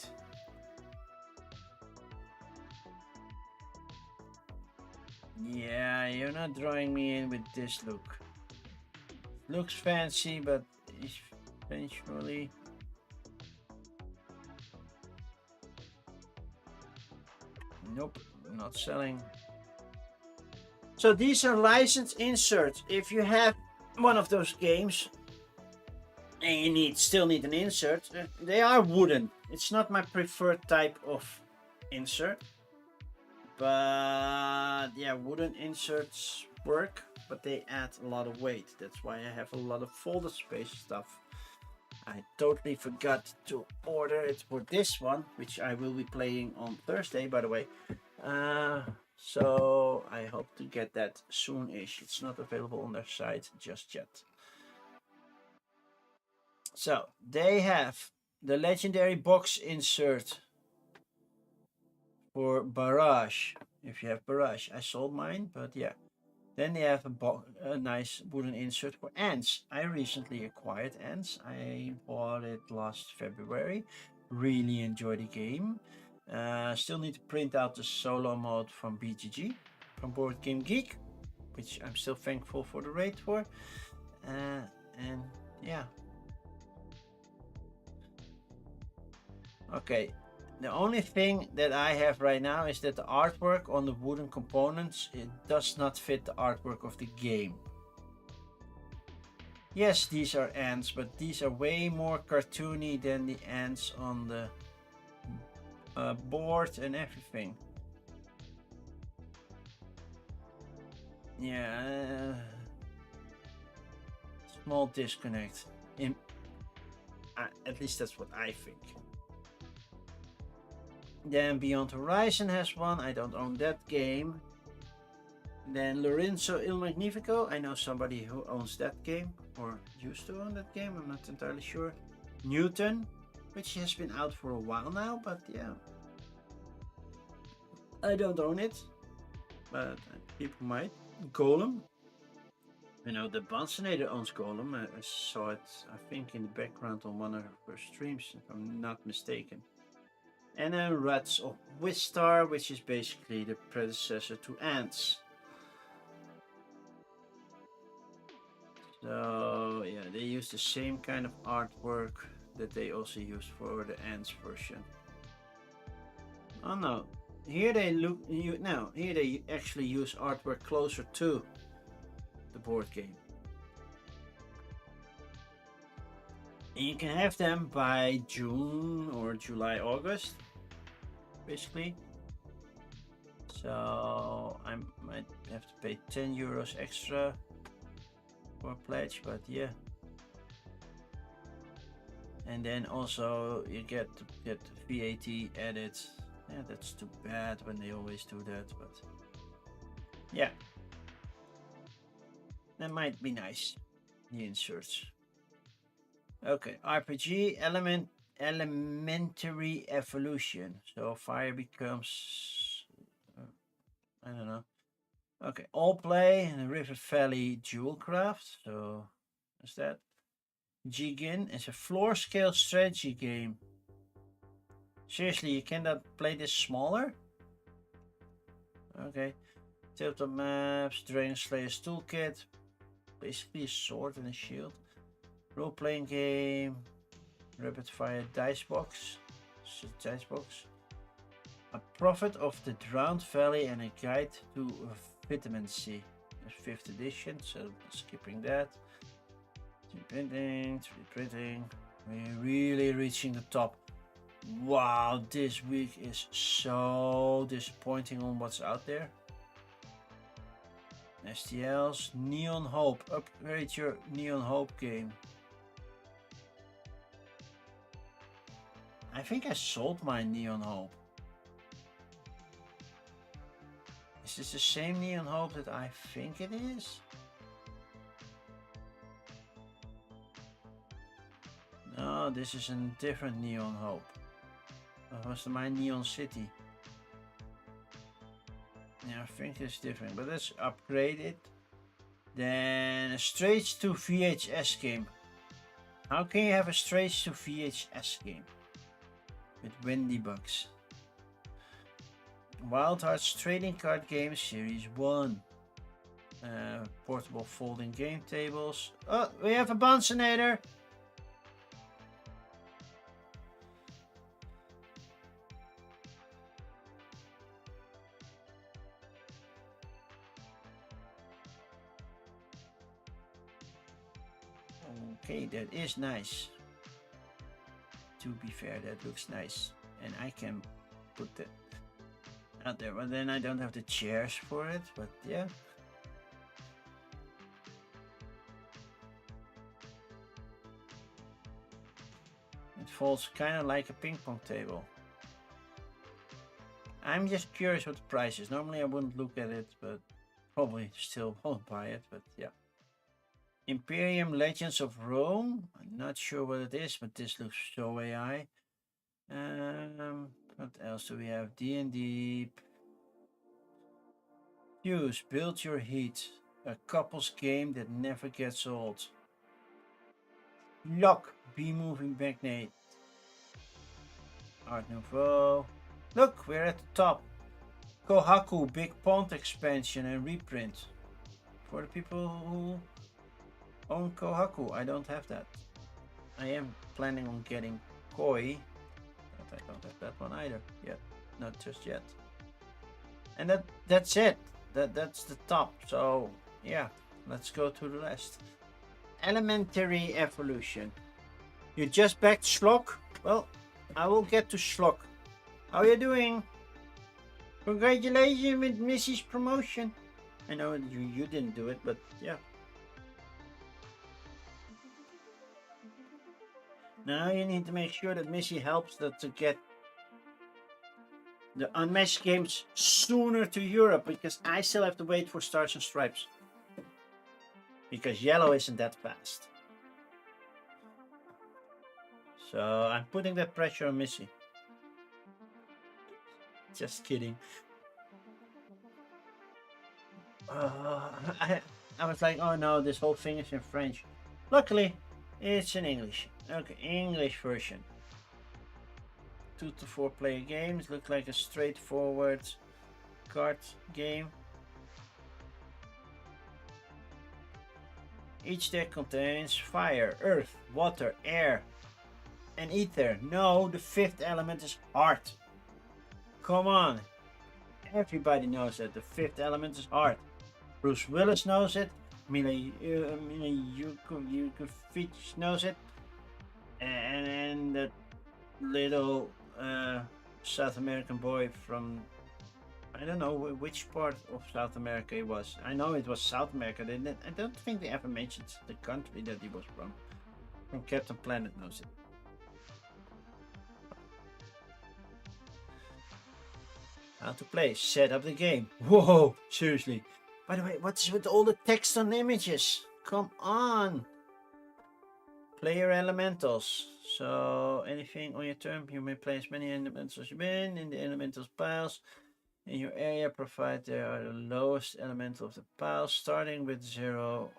Yeah, you're not drawing me in with this look. Looks fancy, but eventually. Nope, not selling. So these are licensed inserts. If you have one of those games, And you still need an insert. They are wooden. It's not my preferred type of insert, but yeah, wooden inserts work, but they add a lot of weight. That's why I have a lot of folder space stuff. I totally forgot to order it for this one, which I will be playing on Thursday, by the way. So I hope to get that soon-ish. It's not available on their site just yet. So they have the legendary box insert for Barrage. If you have Barrage, I sold mine, but yeah. Then they have a nice wooden insert for Ants. I recently acquired Ants. I bought it last February. Really enjoy the game. Still need to print out the solo mode from BGG, from Board Game Geek, which I'm still thankful for the raid for. And yeah. Okay, the only thing that I have right now is that the artwork on the wooden components, it does not fit the artwork of the game. Yes, these are ants, but these are way more cartoony than the ants on the board and everything. Yeah, small disconnect. At least that's what I think. Then Beyond Horizon has one. I don't own that game. Then Lorenzo Il Magnifico. I know somebody who owns that game, or used to own that game. I'm not entirely sure. Newton, which has been out for a while now, but yeah. I don't own it, but people might. Golem. I know the Bansonator owns Golem. I saw it, I think, in the background on one of her streams, if I'm not mistaken. And then Rats of Wistar, which is basically the predecessor to Ants. So yeah, they use the same kind of artwork that they also used for the Ants version. Oh no, here they here they actually use artwork closer to the board game. And you can have them by June or July, August, basically. So I might have to pay 10 euros extra for a pledge, but yeah. And then also you get VAT added. Yeah, that's too bad when they always do that, but yeah. That might be nice, the inserts. Okay, RPG elementary evolution. So fire becomes, I don't know. Okay, all play and River Valley Jewel Craft. So what's that? Jigin is a floor scale strategy game. Seriously, you cannot play this smaller? Okay. Tabletop maps, Dragon Slayer's Toolkit. Basically a sword and a shield. Role-playing game. Rapid fire dice box. Dice box. A Prophet of the Drowned Valley and a Guide to Vitamin C. 5th edition, so skipping that. 3D printing. We're really reaching the top. Wow, this week is so disappointing on what's out there. STLs, Neon Hope. Upgrade your Neon Hope game. I think I sold my Neon Hope. Is this the same Neon Hope that I think it is? No, this is a different Neon Hope. That was my Neon City. Yeah, I think it's different, but let's upgrade it. Then a straight to VHS game. How can you have a straight to VHS game? With Wendy Bucks. Wild Hearts Trading Card Game Series 1. Portable folding game tables. Oh, we have a Bansonator! Okay, that is nice. To be fair, that looks nice. And I can put that out there, but then I don't have the chairs for it, but yeah. It falls kind of like a ping pong table. I'm just curious what the price is. Normally I wouldn't look at it, but probably still won't buy it, but yeah. Imperium Legends of Rome. I'm not sure what it is, but this looks so AI. What else do we have? D&D. Use Build Your Heat. A couple's game that never gets old. Lock. Be Moving Magnet. Art Nouveau. Look, we're at the top. Kohaku Big Pond expansion and reprint. For the people who own Kohaku, I don't have that. I am planning on getting Koi, but I don't have that one either yet. Not just yet. And that's it. That's the top. So yeah, let's go to the rest. Elementary Evolution. You just backed Schlock? Well, I will get to Schlock. How are you doing? Congratulations with Missy's promotion. I know you didn't do it, but yeah. Now you need to make sure that Missy helps to get the Unmatched games sooner to Europe, because I still have to wait for Stars and Stripes. Because Yellow isn't that fast. So I'm putting that pressure on Missy. Just kidding. I was like, oh no, this whole thing is in French. Luckily, it's in English. Okay, English version. 2 to 4 player games. Look like a straightforward card game. Each deck contains fire, earth, water, air, and ether. No, the 5th element is heart. Come on. Everybody knows that the 5th element is heart. Bruce Willis knows it. Mila Jovovich knows it. And that little South American boy from, I don't know which part of South America it was. I know it was South America. I don't think they ever mentioned the country that he was from. From Captain Planet knows it. How to play. Set up the game. Whoa, seriously. By the way, what's with all the text on images? Come on. Player elementals. So anything on your turn, you may play as many elementals as you win in the elementals piles. In your area, provide they are the lowest elemental of the pile, starting with 0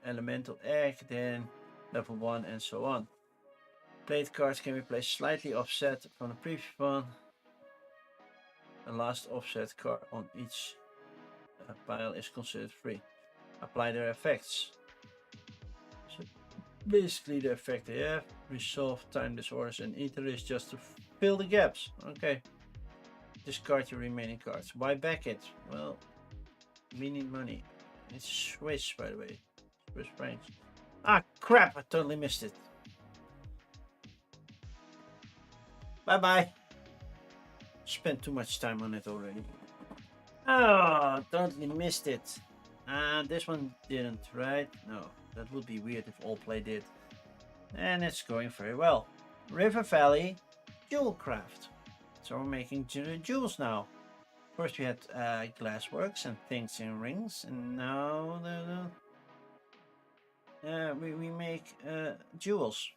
elemental egg, then level 1 and so on. Played cards can be placed slightly offset from the previous one. The last offset card on each pile is considered free. Apply their effects. So basically the effect they have: resolve time disorders, and ether is just to fill the gaps. Okay. Discard your remaining cards. Why back it? Well, we need money. It's Swiss, by the way. Swiss francs. Ah, crap! I totally missed it. Bye-bye. Spent too much time on it already. Oh, totally missed it. This one didn't, right? No, that would be weird if all play did. And it's going very well. River Valley Jewel Craft. So we're making jewels now. First we had glassworks and things in rings, and now we make jewels.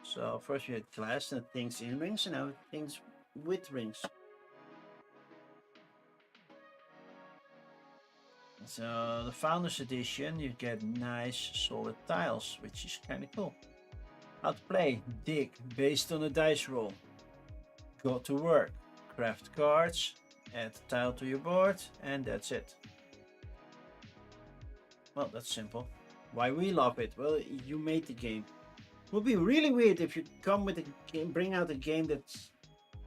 So first we had glass and things in rings, and now things with rings. So the Founders Edition, you get nice solid tiles, which is kind of cool. How to play: dig based on a dice roll. Go to work, craft cards, add a tile to your board, and that's it. Well, that's simple. Why we love it? Well, you made the game. It would be really weird if you come with a game, bring out a game that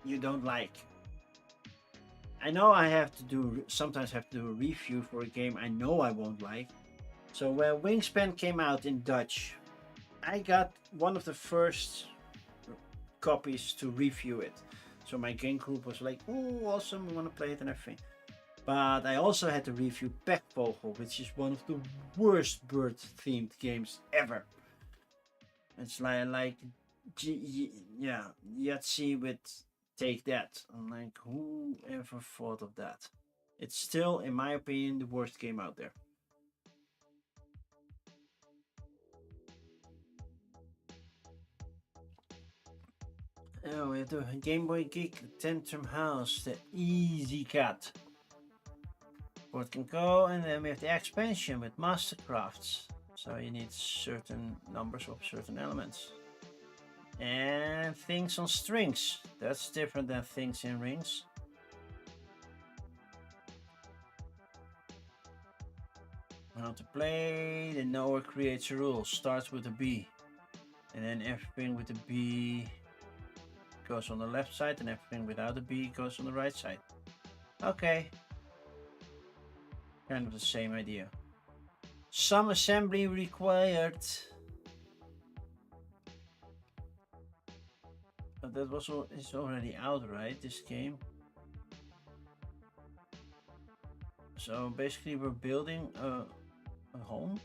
you don't like. I know I have to sometimes have to do a review for a game I know I won't like. So when Wingspan came out in Dutch, I got one of the first copies to review it. So my game group was like, oh, awesome, we want to play it and everything. But I also had to review Pekvogel, which is one of the worst bird-themed games ever. It's like Yahtzee with Take That. I'm like, who ever thought of that? It's still, in my opinion, the worst game out there. Oh, we have the Game Boy Geek Tantrum House, the Easy Cat. Board can go, and then we have the expansion with Mastercrafts. So you need certain numbers of certain elements. And things on strings. That's different than things in rings. How to play. The knower creates a rule. Starts with a B. And then everything with a B goes on the left side, and everything without a B goes on the right side. Okay. Kind of the same idea. Some assembly required. But that was it's already out, right? This game. So basically we're building a home.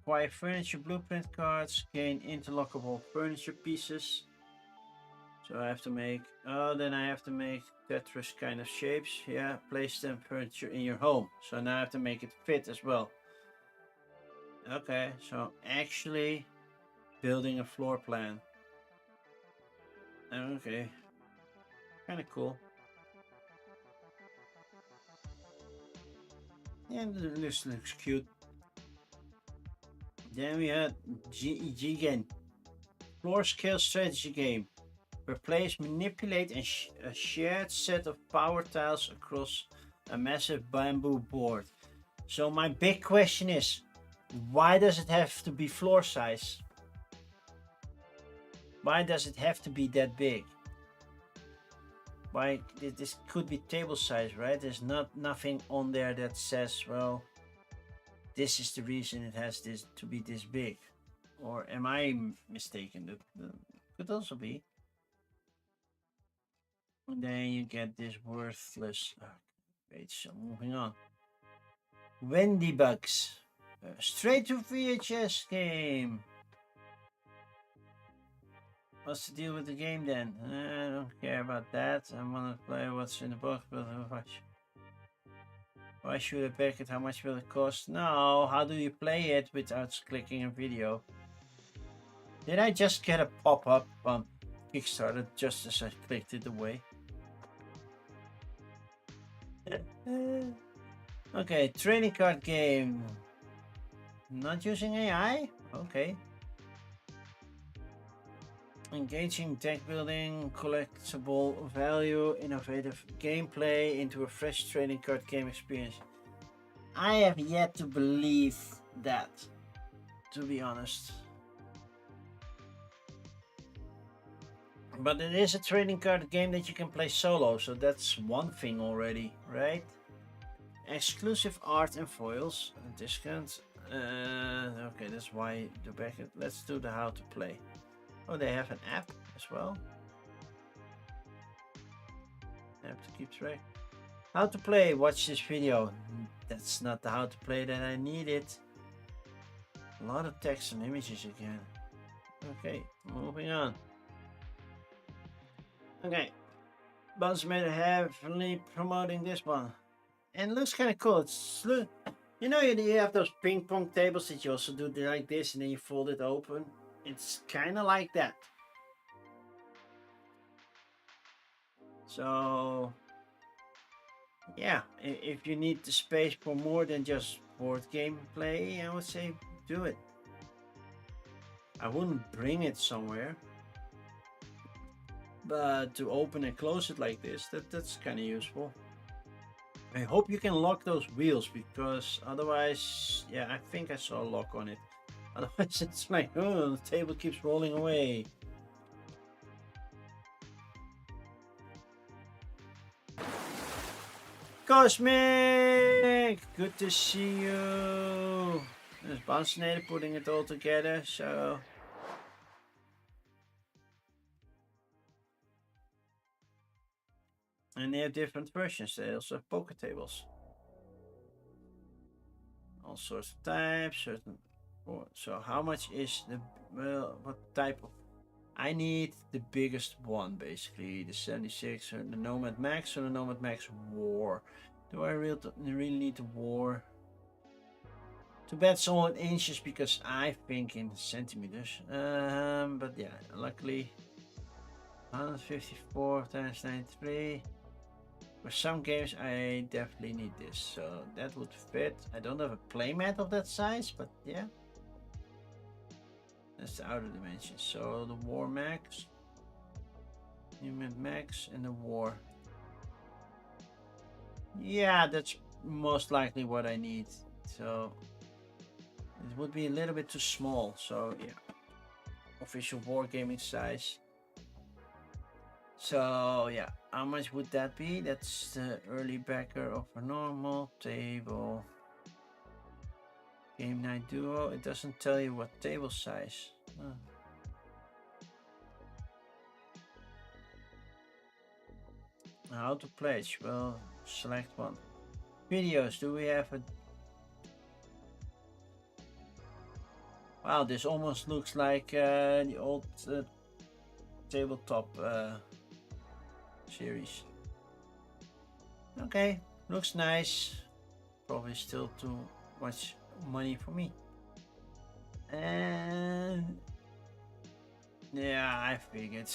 Acquire furniture blueprint cards, gain interlockable furniture pieces. So I have to make, then I have to make Tetris kind of shapes. Yeah, place them furniture in your home. So now I have to make it fit as well. Okay, so actually building a floor plan. Okay, kind of cool. And this looks cute. Then we had Jigen, floor scale strategy game. Replace, manipulate, and a shared set of power tiles across a massive bamboo board. So my big question is, why does it have to be floor size? Why does it have to be that big? Why this could be table size, right? There's nothing on there that says, well, this is the reason it has this to be this big. Or am I mistaken? That could also be. And then you get this worthless. Wait, so moving on. Wendy Bugs, straight to VHS game. What's the deal with the game then? I don't care about that. I want to play what's in the box, but why should I back it? How much will it cost? No, how do you play it without clicking a video? Did I just get a pop-up on Kickstarter just as I clicked it away? Okay, trading card game. Not using AI? Okay. Engaging deck building, collectible value, innovative gameplay into a fresh trading card game experience. I have yet to believe that, to be honest. But it is a trading card game that you can play solo, so that's one thing already, right? Exclusive art and foils, discount. Okay, that's why the back. Let's do the how to play. Oh, they have an app as well. App to keep track. How to play, watch this video. That's not the how to play that I needed. A lot of text and images again. Okay, moving on. Okay, Buzzmaker heavily promoting this one. And it looks kind of cool. It's, you know, you have those ping pong tables that you also do like this and then you fold it open. It's kind of like that. So, yeah, if you need the space for more than just board game play, I would say do it. I wouldn't bring it somewhere. But to open and close it like this, that's kind of useful. I hope you can lock those wheels, because otherwise, yeah, I think I saw a lock on it. Otherwise it's like, oh, the table keeps rolling away. Cosmic! Good to see you. There's Bouncinator putting it all together, so And they have different versions. They also have poker tables. All sorts of types, certain. So how much is the, well, what type of, I need the biggest one basically, the 76 or the Nomad Max or the Nomad Max War. Do I really need the War? Too bad it's all in inches because I think in centimeters. But yeah, luckily 154 times 93. For some games I definitely need this, so that would fit. I don't have a playmat of that size, but yeah. That's the outer dimension. So the War Max, Human Max, and the War. Yeah, that's most likely what I need. So it would be a little bit too small. So yeah, official wargaming size. So yeah, how much would that be? That's the early backer of a normal table. Game Night Duo. It doesn't tell you what table size. How to pledge? Well, select one. Videos. Do we have a? Wow, this almost looks like the old tabletop series. Okay, looks nice. Probably still too much money for me. And yeah, I figured.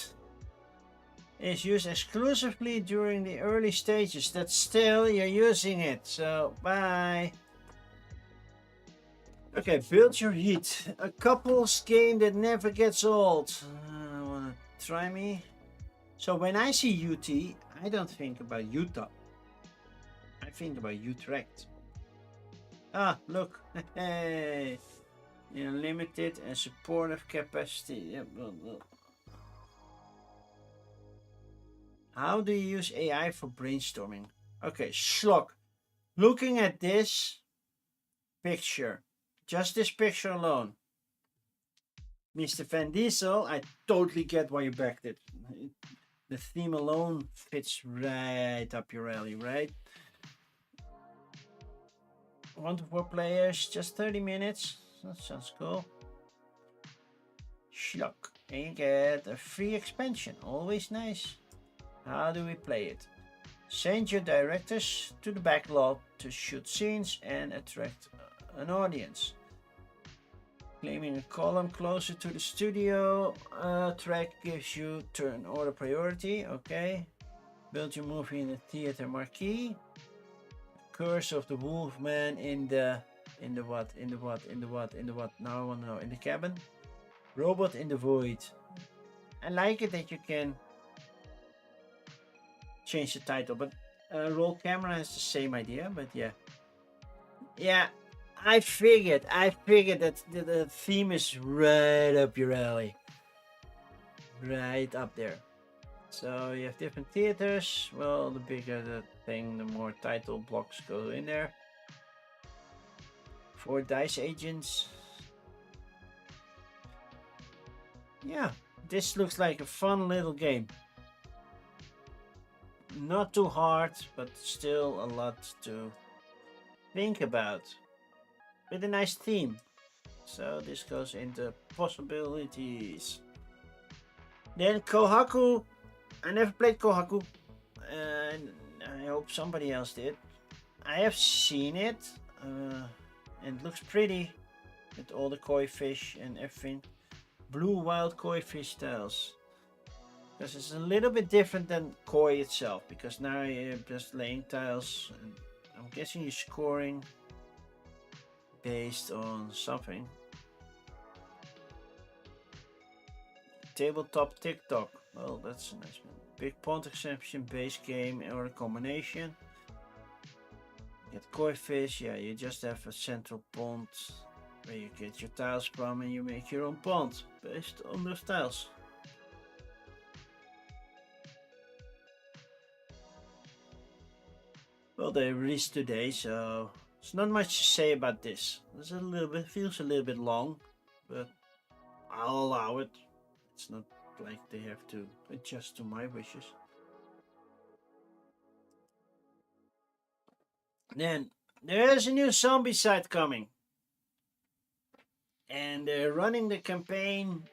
It's used exclusively during the early stages. That still you're using it. So bye. Okay, build your heat. A couples game that never gets old. Wanna try me? So when I see UT, I don't think about Utah. I think about Utrecht. Ah, look. Hey. Limited and supportive capacity. Yeah, how do you use AI for brainstorming? Okay, Schlock. Looking at this picture, just this picture alone, Mr. Van Diesel, I totally get why you backed it. The theme alone fits right up your alley, right? 1 to 4 players, just 30 minutes. That sounds cool. Schlock. And you get a free expansion, always nice. How do we play it? Send your directors to the backlot to shoot scenes and attract an audience. Claiming a column closer to the studio track gives you turn order priority. Okay. Build your movie in the theater marquee. Curse of the Wolfman in the what? Now I want to know. In the cabin. Robot in the void. I like it that you can change the title, but Roll Camera has the same idea. But yeah, yeah. I figured that the theme is right up your alley. Right up there. So you have different theaters. Well, the bigger the thing, the more title blocks go in there. 4 dice agents. Yeah, this looks like a fun little game. Not too hard, but still a lot to think about. With a nice theme. So this goes into possibilities. Then Kohaku. I never played Kohaku. And I hope somebody else did. I have seen it. And it looks pretty. With all the koi fish and everything. Blue wild koi fish tiles. Because it's a little bit different than koi itself. Because now you're just laying tiles. And I'm guessing you're scoring based on something. Tabletop TikTok. Well, that's a nice one. Big pond exception, base game, or a combination. Get koi fish. Yeah, you just have a central pond where you get your tiles from and you make your own pond based on those tiles. Well, they released today, so there's not much to say about this. It's a little bit, feels a little bit long, but I'll allow it. It's not like they have to adjust to my wishes. Then there's a new zombie site coming, and they're running the campaign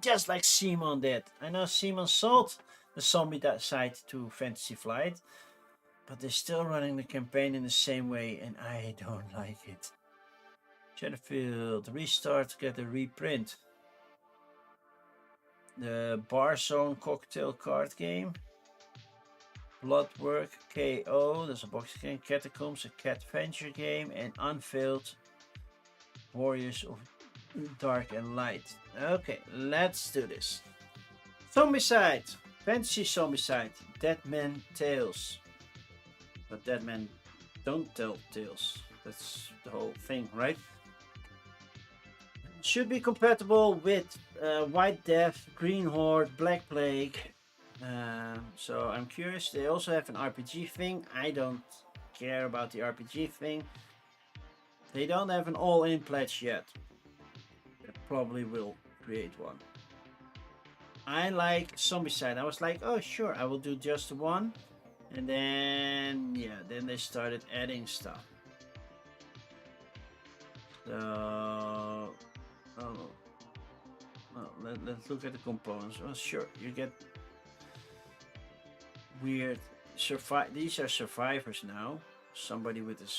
just like Simon did. I know Simon sold the zombie site to Fantasy Flight, but they're still running the campaign in the same way, and I don't like it. Sheffield restart, get a reprint. The Barzone cocktail card game. Bloodwork KO, that's a box game. Catacombs, a cat venture game, and Unveiled Warriors of Dark and Light. Okay, let's do this. Zombicide, fantasy zombicide, Dead Men Tales. But dead men don't tell tales. That's the whole thing, right? Should be compatible with White Death, Green Horde, Black Plague. So I'm curious. They also have an RPG thing. I don't care about the RPG thing. They don't have an all-in pledge yet. They probably will create one. I like Zombicide. I was like, oh sure, I will do just one. And then, yeah, then they started adding stuff. So, let's look at the components. Oh, sure, you get weird these are survivors now. Somebody with a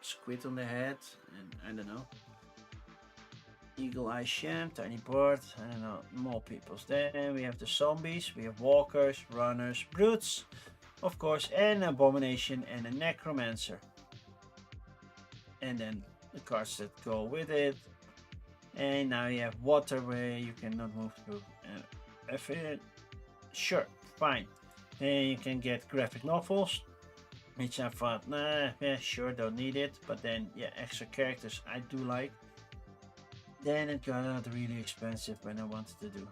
squid on their head, and I don't know. Eagle Eye Sham, Tiny Bird, I don't know, more peoples. Then we have the zombies, we have walkers, runners, brutes, of course, an abomination and a necromancer. And then the cards that go with it. And now you have water where you cannot move through. Sure, fine. Then you can get graphic novels, which I thought, nah, yeah, sure, don't need it. But then, yeah, extra characters I do like. Then it got really expensive when I wanted to do.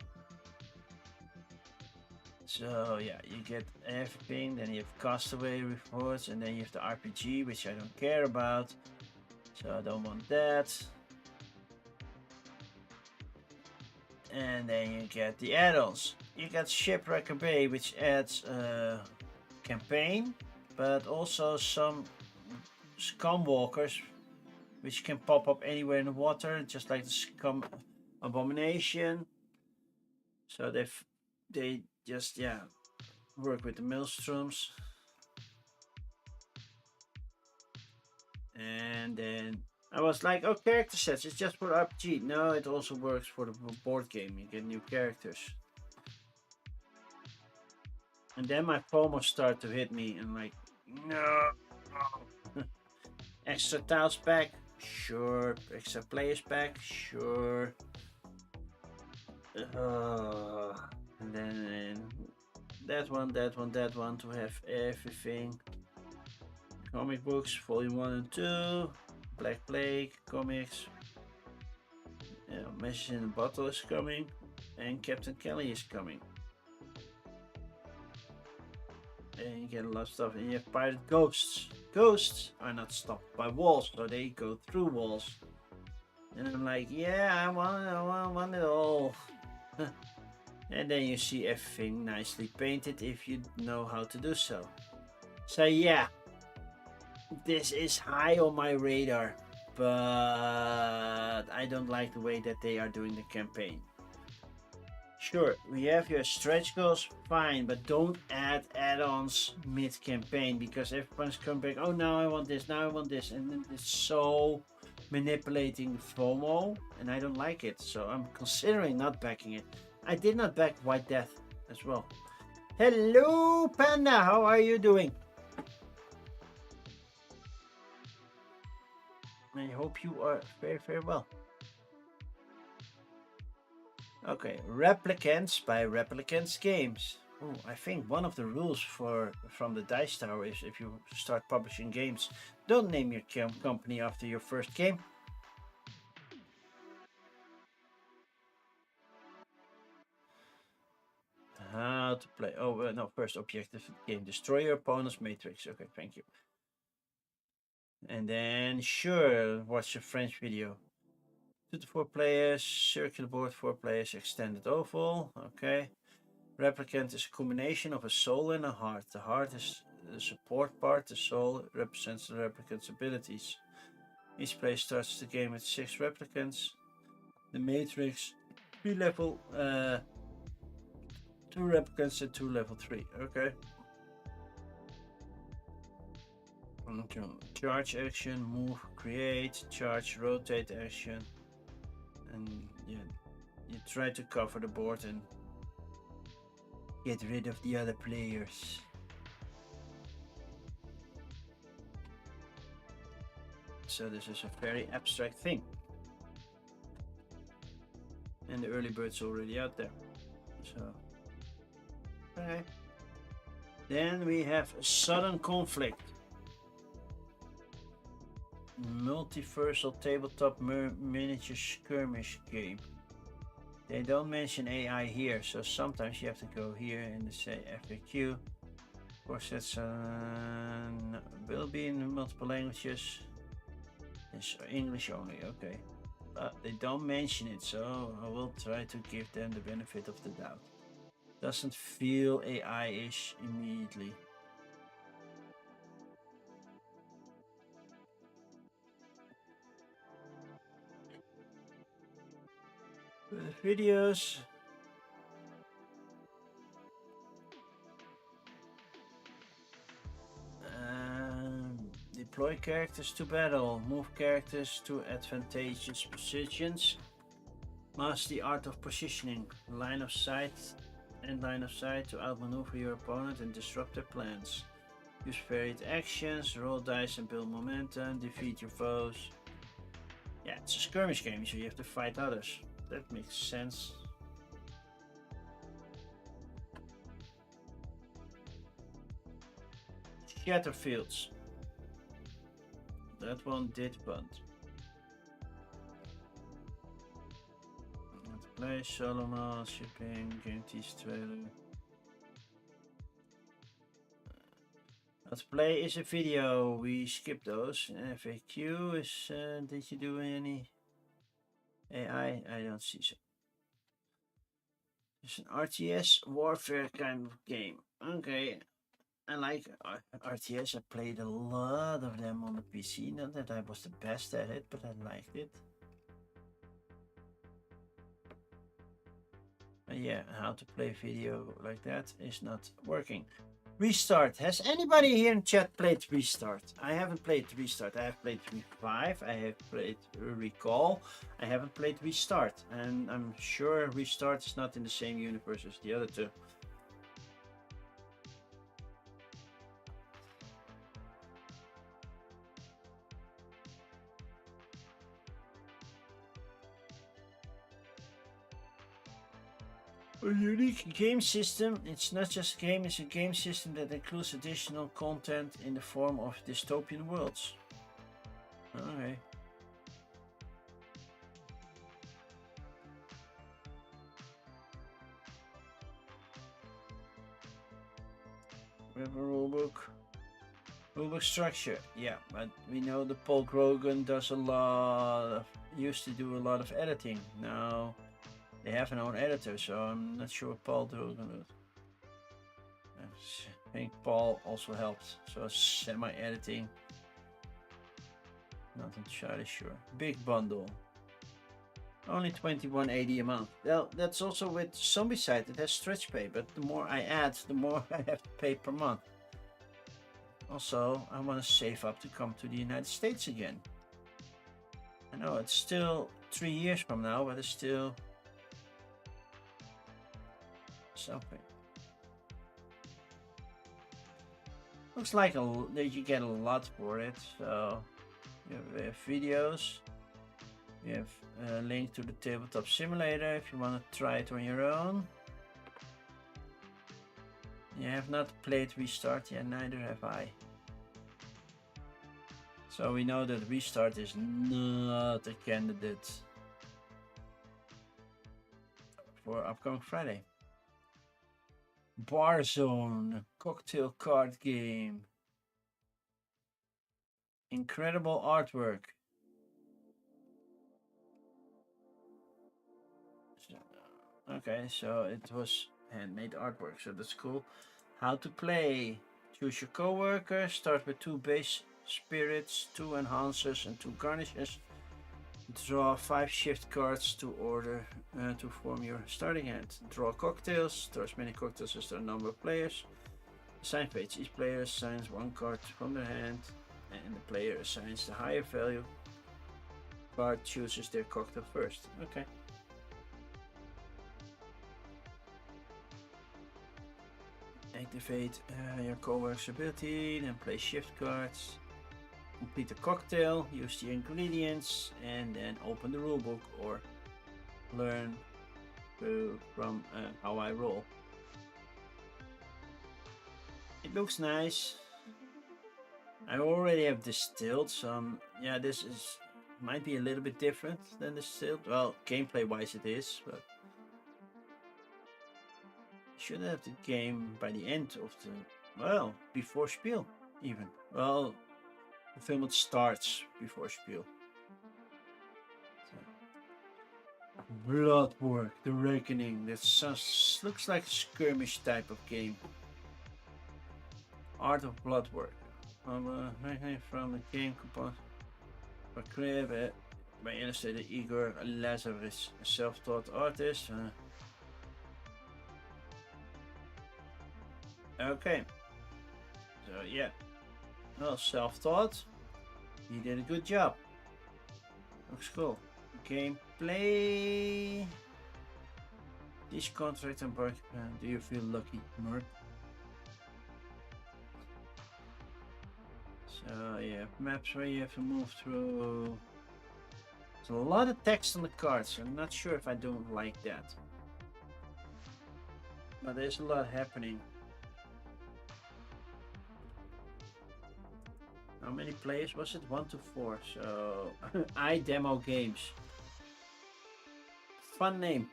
So yeah, you get everything. Then you have Castaway reports, and then you have the RPG, which I don't care about. So I don't want that. And then you get the add-ons. You got Shipwrecker Bay, which adds a campaign, but also some scum walkers, which can pop up anywhere in the water, just like the scum abomination. So they just work with the maelstroms. And then I was like, oh, character sets, it's just for RPG. No, it also works for the board game. You get new characters. And then my FOMO started to hit me, and like, no. Extra tiles pack, sure. Extra players pack, sure. And then that one to have everything. Comic books, volume 1 and 2. Black Plague comics. Message in a Bottle is coming. And Captain Kelly is coming. And you get a lot of stuff. And you have Pirate Ghosts. Ghosts are not stopped by walls, so they go through walls. And I'm like, yeah, I want it all. And then you see everything nicely painted if you know how to do so. So yeah, this is high on my radar, but I don't like the way that they are doing the campaign. Sure, we have your stretch goals, fine, but don't add add-ons mid-campaign, because everyone's coming back, oh now I want this, and it's so manipulating the FOMO, and I don't like it, so I'm considering not backing it. I did not back White Death as well. Hello Panda, how are you doing? I hope you are very, very well. Okay, Replicants by Replicants Games. Oh, I think one of the rules from the Dice Tower is if you start publishing games, don't name your company after your first game. How to play? Oh, no, first objective game. Destroy your opponent's matrix. Okay, thank you. And then, sure, watch a French video. 2 to 4 players, circular board, 4 players, extended oval. Okay. Replicant is a combination of a soul and a heart. The heart is The support part, the soul, represents the replicant's abilities. Each player starts the game with 6 replicants. The matrix, 3 level, 2 replicants and 2 level 3. Okay. Charge action, move, create, charge, rotate action, and you try to cover the board and get rid of the other players. So this is a very abstract thing, and the early bird's already out there. So okay. Then we have a sudden conflict. Multiversal tabletop miniature skirmish game. They don't mention AI here, so sometimes you have to go here and say FAQ. Of course, that's will be in multiple languages. It's English only, okay. But they don't mention it, so I will try to give them the benefit of the doubt. Doesn't feel AI-ish immediately. Videos. Deploy characters to battle. Move characters to advantageous positions. Master the art of positioning. Line of sight and line of sight to outmaneuver your opponent and disrupt their plans. Use varied actions. Roll dice and build momentum. Defeat your foes. Yeah, it's a skirmish game, so you have to fight others. That makes sense. Shatterfields. That one did bunt. Let's play Solomon, shipping, game tease trailer. Let's play is a video. We skip those. FAQ is. Did you do any AI? I don't see so. It's an RTS warfare kind of game. Okay. I like RTS. I played a lot of them on the PC. Not that I was the best at it, but I liked it. But yeah, how to play video like that is not working. Restart. Has anybody here in chat played Restart? I haven't played Restart. I have played Revive. I have played Recall. I haven't played Restart. And I'm sure Restart is not in the same universe as the other two. A unique game system. It's not just a game, it's a game system that includes additional content in the form of dystopian worlds. Okay. We have a rulebook. Rulebook structure. Yeah, but we know the Paul Grogan does used to do a lot of editing. Now they have an own editor, so I'm not sure what Paul does. I think Paul also helped, so semi-editing. Not entirely sure. Big bundle. Only $21.80 a month. Well, that's also with Zombicide. It has stretch pay, but the more I add, the more I have to pay per month. Also, I want to save up to come to the United States again. I know it's still 3 years from now, but it's still something. Looks like that you get a lot for it. So you have videos. You have a link to the tabletop simulator if you want to try it on your own. You have not played Restart yet, neither have I. So we know that Restart is not a candidate for upcoming Friday. Barzone, cocktail card game. Incredible artwork. Okay, so it was handmade artwork, so that's cool. How to play. Choose your co-worker. Start with 2 base spirits, 2 enhancers, and 2 garnishes. Draw 5 shift cards to order to form your starting hand. Draw cocktails. Draw as many cocktails as the number of players. Assign fates. Each player assigns 1 card from their hand, and the player assigns the higher value card chooses their cocktail first. Okay. Activate your co-worker's ability, then play shift cards. Complete the cocktail, use the ingredients, and then open the rulebook or learn from how I roll. It looks nice. I already have distilled some. Yeah, this might be a little bit different than distilled. Well, gameplay wise it is, but should have the game by the end of the, well, before Spiel even. Well, the film starts before Spiel. So, Blood Work, The Reckoning. That looks like a skirmish type of game. Art of Blood Work. From the game composed by Crib by illustrator Igor Lazarus, a self-taught artist. Okay. So yeah. Well, self-taught. He did a good job. Looks cool. Gameplay. This contract and work. Do you feel lucky, Mark? So yeah, maps where you have to move through. There's a lot of text on the cards. I'm not sure if I don't like that. But there's a lot happening. How many players was it? 1 to 4. So I demo games. Fun name.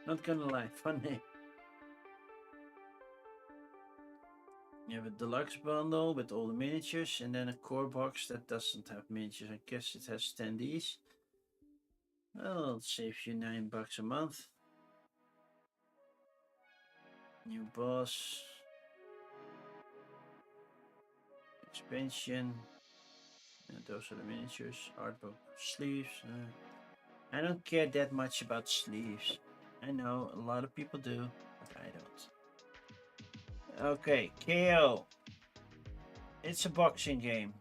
Not gonna lie, fun name. You have a deluxe bundle with all the miniatures, and then a core box that doesn't have miniatures. I guess it has standees. Well, it saves you $9 a month. New boss. Expansion. And those are the miniatures. Art book. Sleeves. I don't care that much about sleeves. I know a lot of people do, but I don't. Okay, KO. It's a boxing game.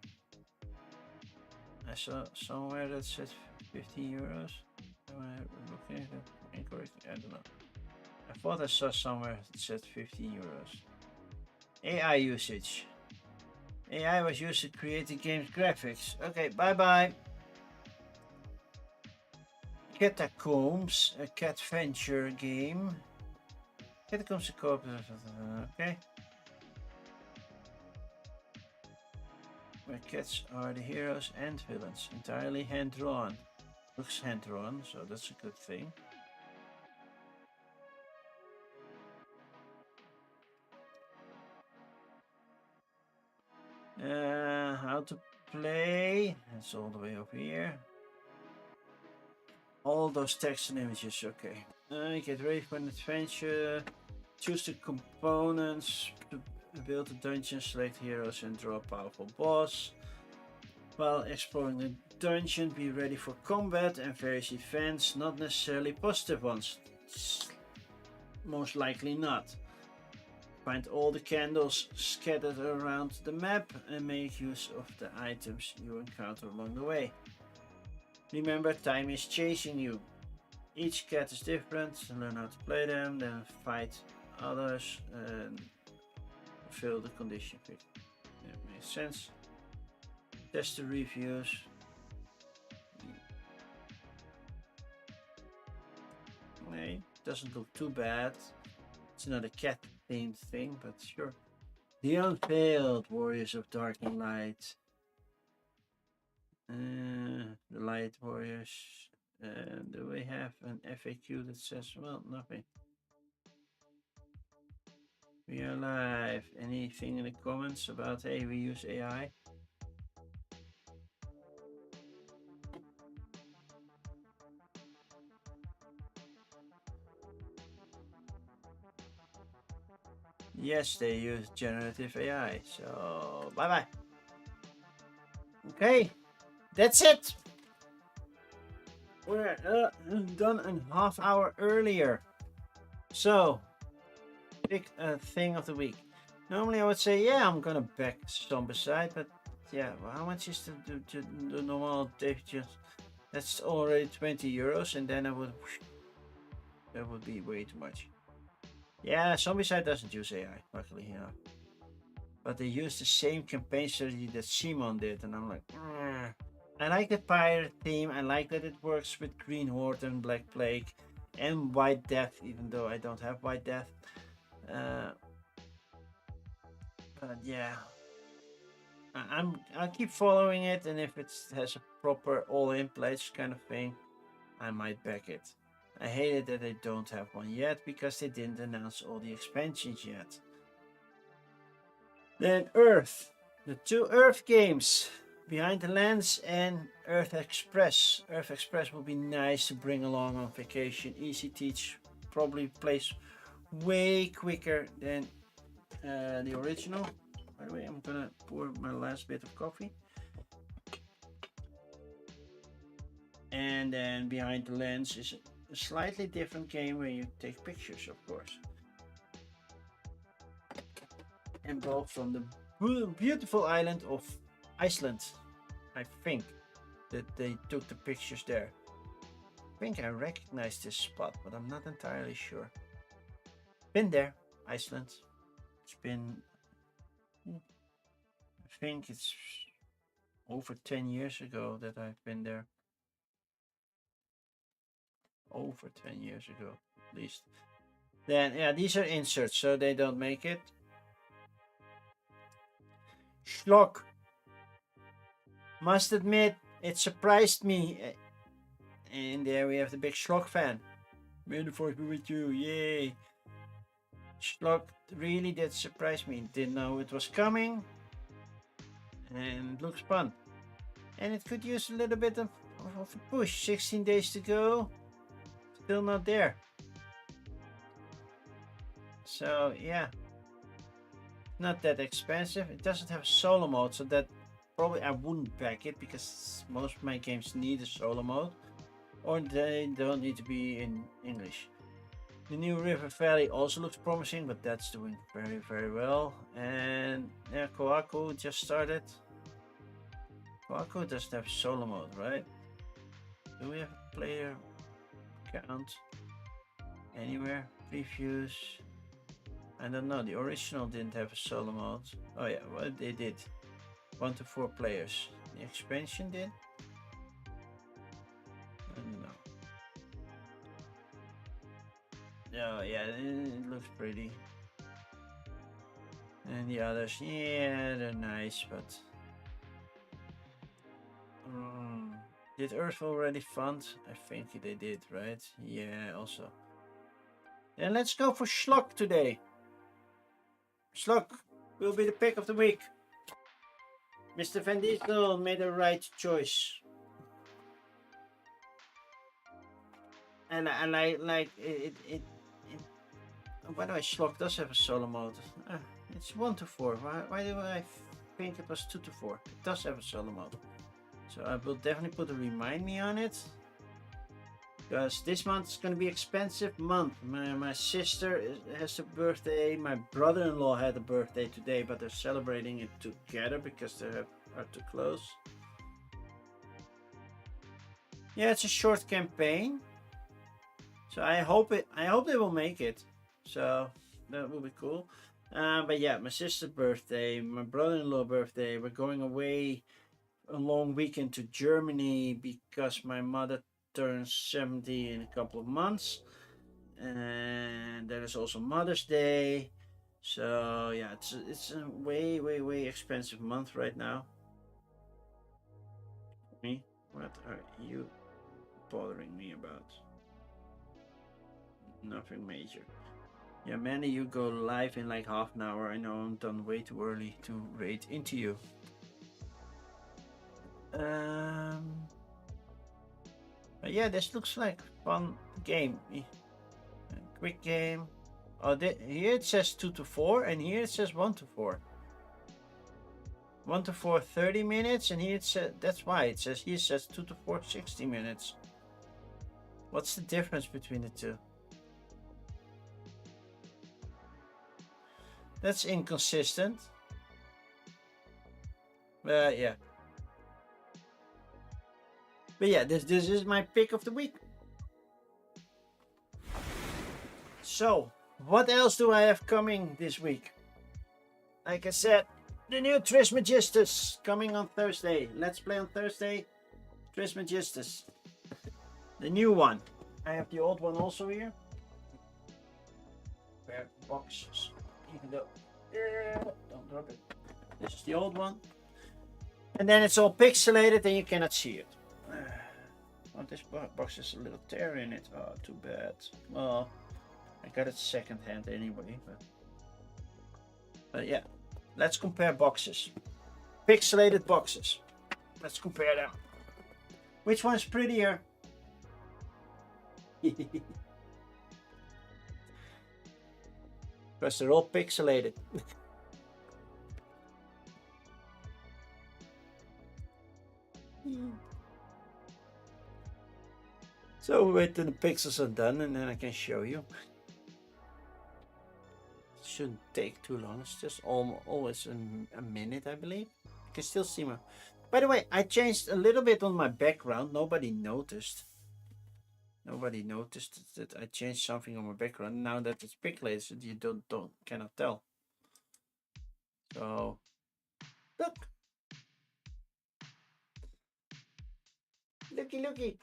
I saw somewhere that said 15 euros. Am I looking at it incorrectly? I don't know. I thought I saw somewhere that said 15 euros. AI usage. AI was used to create the game's graphics. Okay, bye bye. Catacombs, a cat venture game. Catacombs, a cooperative. Okay. Where cats are the heroes and villains, entirely hand-drawn. Looks hand-drawn, so that's a good thing. How to play? That's all the way up here. All those text and images, okay. Get ready for an adventure. Choose the components to build a dungeon, select heroes and draw a powerful boss. While exploring the dungeon, be ready for combat and various events, not necessarily positive ones. Most likely not. Find all the candles scattered around the map and make use of the items you encounter along the way. Remember, time is chasing you. Each cat is different, learn how to play them, then fight others and fulfill the condition. That makes sense. Test the reviews. Okay, doesn't look too bad. It's not a cat themed thing, but sure. The Unveiled Warriors of Dark and Light. The Light Warriors. Do we have an FAQ that says, well, nothing. We are live. Anything in the comments about, hey, we use AI? Yes, they use generative AI. So bye bye. Okay, that's it. We're done a half hour earlier. So, big thing of the week. Normally I would say, yeah, I'm gonna back Zombicide, but yeah, well, how much is the normal just that's already 20 euros, and then that would be way too much. Yeah, Zombicide doesn't use AI, luckily, but they use the same campaign strategy that Simon did, and I'm like, I like the pirate theme. I like that it works with Green Horde and Black Plague and White Death, even though I don't have White Death. But yeah, I'll keep following it, and if it has a proper all-in place kind of thing, I might back it. I hate it that they don't have one yet because they didn't announce all the expansions yet. Then Earth, the two Earth games, Behind the Lens and Earth Express. Earth Express will be nice to bring along on vacation. Easy teach, probably plays way quicker than the original. By the way, I'm gonna pour my last bit of coffee. And then Behind the Lens is a slightly different game where you take pictures, of course. And both from the beautiful island of Iceland. I think that they took the pictures there. I think I recognize this spot, but I'm not entirely sure. Been there, Iceland. It's been, I think it's over 10 years ago that I've been there. Over 10 years ago, at least. Then, yeah, these are inserts, so they don't make it. Schlock. Must admit, it surprised me. And there we have the big Schlock fan. May the force be with you, yay. Schlock really did surprise me. Didn't know it was coming. And it looks fun. And it could use a little bit of a push. 16 days to go. Still not there. So yeah. Not that expensive. It doesn't have solo mode, so that probably I wouldn't back it because most of my games need a solo mode. Or they don't need to be in English. The new River Valley also looks promising, but that's doing very, very well. And yeah, Kohaku just started. Kohaku doesn't have solo mode, right? Do we have a player count anywhere? Previews? I don't know. The original didn't have a solo mode. Oh yeah, well they did. 1 to 4 players. The expansion did? I don't know. Oh yeah, it looks pretty. And the others, yeah, they're nice, but did Earth already fund? I think they did, right? Yeah, also. Then let's go for Schlock today. Schlock will be the pick of the week. Mr. Van Diesel made the right choice. And I like it. By the way, Schlock does have a solo mode. It's 1 to 4. Why do I think it was 2 to 4? It does have a solo mode. So I will definitely put a remind me on it. Because this month is going to be expensive month. My sister has a birthday. My brother-in-law had a birthday today, but they're celebrating it together because they are too close. Yeah, it's a short campaign. So I hope they will make it. So that will be cool. But yeah, my sister's birthday, my brother-in-law birthday. We're going away a long weekend to Germany because my mother turns 70 in a couple of months. And there is also Mother's Day. So yeah, it's a way expensive month right now. Me? What are you bothering me about? Nothing major. Yeah, Manny, you go live in like half an hour. I know I'm done way too early to raid into you. But yeah, this looks like a fun game. A quick game. Oh, here it says 2 to 4, and here it says 1 to 4. 1 to 4, 30 minutes, and here it says, that's why it says, here it says 2 to 4, 60 minutes. What's the difference between the two? That's inconsistent. Yeah. But yeah, this is my pick of the week. So, what else do I have coming this week? Like I said, the new Trismegistus coming on Thursday. Let's play on Thursday. Trismegistus. The new one. I have the old one also here. Where boxes. Even though. Don't drop it. This is the old one. And then it's all pixelated and you cannot see it. Oh, this box has a little tear in it. Oh, too bad. Well, I got it second hand anyway. But yeah, let's compare boxes. Pixelated boxes. Let's compare them. Which one's prettier? Because they're all pixelated. So wait till the pixels are done and then I can show you. It shouldn't take too long. It's just always a minute, I believe. You can still see my... By the way, I changed a little bit on my background. Nobody noticed. Nobody noticed that I changed something on my background. Now that it's pixelated, you cannot tell. So look. Looky.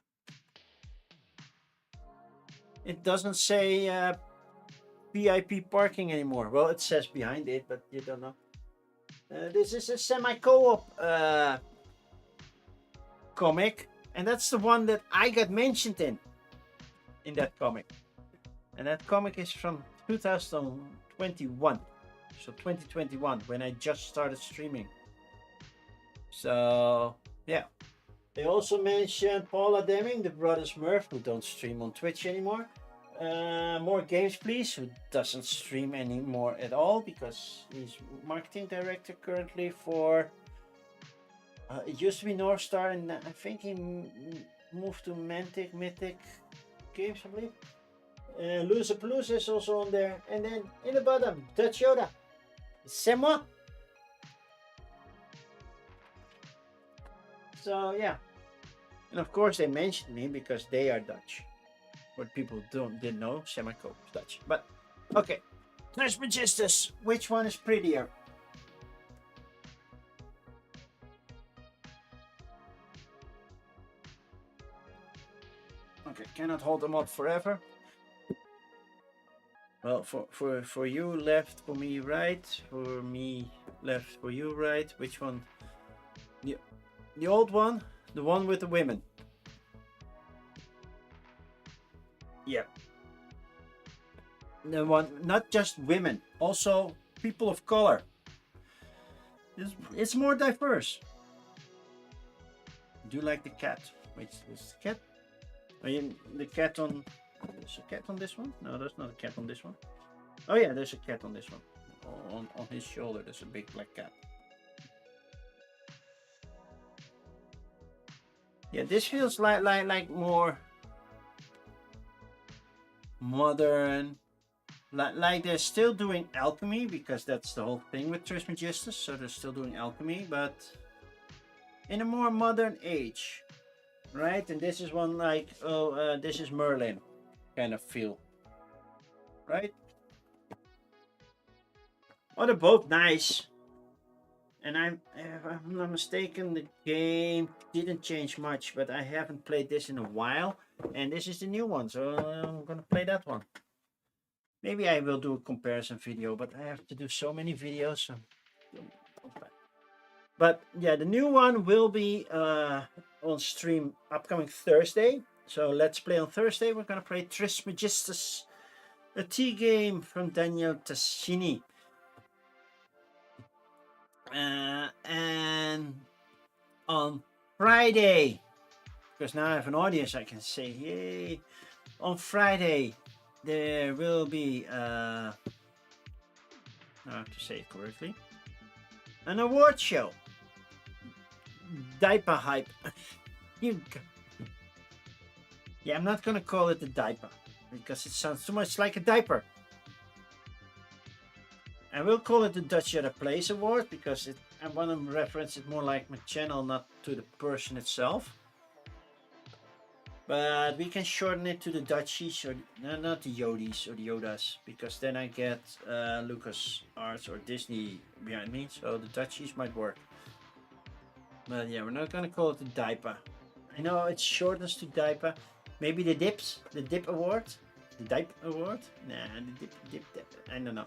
It doesn't say VIP parking anymore. Well, it says behind it, but you don't know. This is a semi-co-op comic, and that's the one that I got mentioned in that comic. And that comic is from 2021. So 2021, when I just started streaming. So, yeah. They also mentioned Paula Deming, the Brothers Murph, who don't stream on Twitch anymore. More Games Please, who doesn't stream anymore at all because he's marketing director currently for... it used to be North Star, and I think he moved to Mythic Games, I believe. Loserpalooza is also on there. And then in the bottom, Dutch Yoda. C'est moi. So yeah, and of course they mentioned me because they are Dutch. What people didn't know, Semico is Dutch. But okay, Trismegistus, which one is prettier? Okay, cannot hold them up forever. Well, for you left, for me right, for me left, for you right. Which one? The old one, the one with the women. Yeah. The one, not just women, also people of color. It's more diverse. Do you like the cat? Wait, is the cat? Are you the cat on? There's a cat on this one? No, there's not a cat on this one. Oh yeah, there's a cat on this one. On his shoulder, there's a big black cat. Yeah, this feels like more modern. Like they're still doing alchemy, because that's the whole thing with Trismegistus. So they're still doing alchemy, but in a more modern age, right? And this is one like, this is Merlin kind of feel, right? Well, they're both nice. And if I'm not mistaken, the game didn't change much, but I haven't played this in a while. And this is the new one, so I'm gonna play that one. Maybe I will do a comparison video, but I have to do so many videos. So... But yeah, the new one will be on stream upcoming Thursday. So let's play on Thursday. We're gonna play Trismegistus, a tea game from Daniel Tascini. And on Friday, because now I have an audience, I can say, yay. On Friday, there will be, I have to say it correctly, an award show. Diaper hype. you. Yeah, I'm not gonna call it a diaper because it sounds too much like a diaper. I will call it the Dutch Other Place Award because I want to reference it more like my channel, not to the person itself. But we can shorten it to the Dutchies, or not the Yodis or the Yodas, because then I get Lucas Arts or Disney behind me, so the Dutchies might work. But yeah, we're not gonna call it the diaper. I know it shortens to diaper. Maybe the Dip Award, the Dipe Award. Nah, the Dip. I don't know.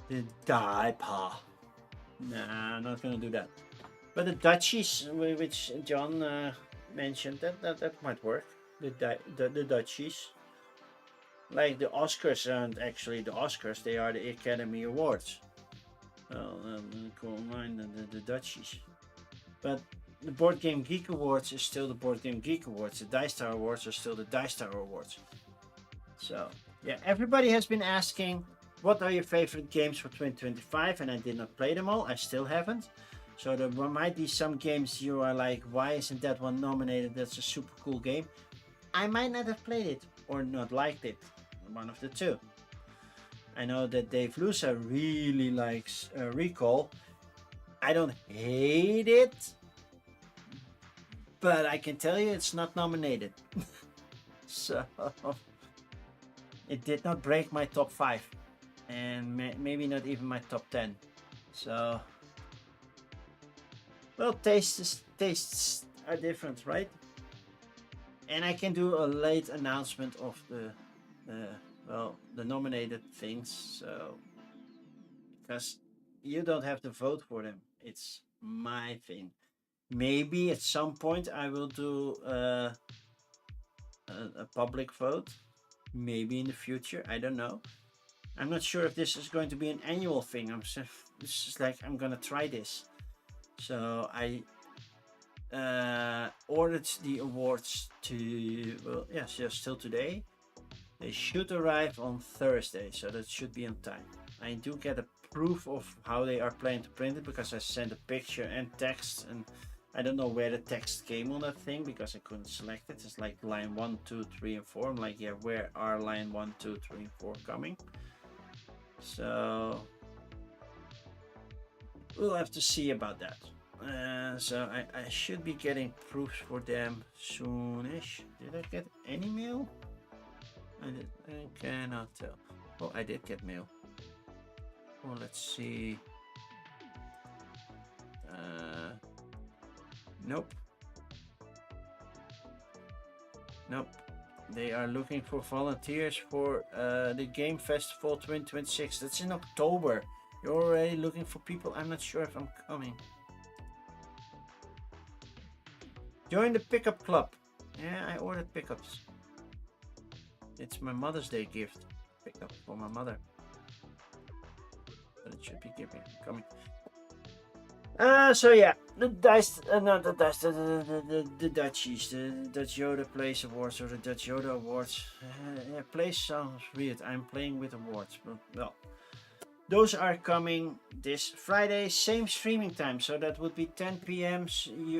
The diaper. Nah, I'm not gonna do that. But the Dutchies, which John mentioned, that might work. The Dutchies. Like the Oscars aren't actually the Oscars, they are the Academy Awards. Well, I'm gonna call mine the Dutchies. But the Board Game Geek Awards is still the Board Game Geek Awards. The Dice Tower Awards are still the Dice Tower Awards. So, yeah, everybody has been asking, what are your favorite games for 2025? And I did not play them all. I still haven't. So there might be some games you are like, why isn't that one nominated? That's a super cool game. I might not have played it or not liked it. One of the two. I know that Dave Lusa really likes Recall. I don't hate it, but I can tell you it's not nominated. So it did not break my top 5, and maybe not even my top 10. So, well, tastes are different, right? And I can do a late announcement of the nominated things. So, because you don't have to vote for them, it's my thing. Maybe at some point I will do a public vote. Maybe in the future, I don't know. I'm not sure if this is going to be an annual thing. This is like I'm gonna try this. So I ordered the awards to, well, yes, yeah, still today. They should arrive on Thursday, so that should be on time. I do get a proof of how they are planning to print it because I sent a picture and text, and I don't know where the text came on that thing because I couldn't select it. It's like line 1, 2, 3, and 4. I'm like, yeah, where are line 1, 2, 3, and 4 coming? So we'll have to see about that. So I should be getting proofs for them soonish. Did I get any mail? I cannot tell. Oh, I did get mail. Oh, let's see. Nope. Nope. They are looking for volunteers for the Game Festival 2026. That's in October. You're already looking for people? I'm not sure if I'm coming. Join the pickup club. Yeah, I ordered pickups. It's my Mother's Day gift. Pickup for my mother. But it should be coming. So yeah, the dice, not the dice, the Dutchies, the Dutch Yoda Place Awards or the Dutch Yoda Awards. Yeah, place sounds weird. I'm playing with awards, but well, those are coming this Friday, same streaming time. So that would be 10 p.m.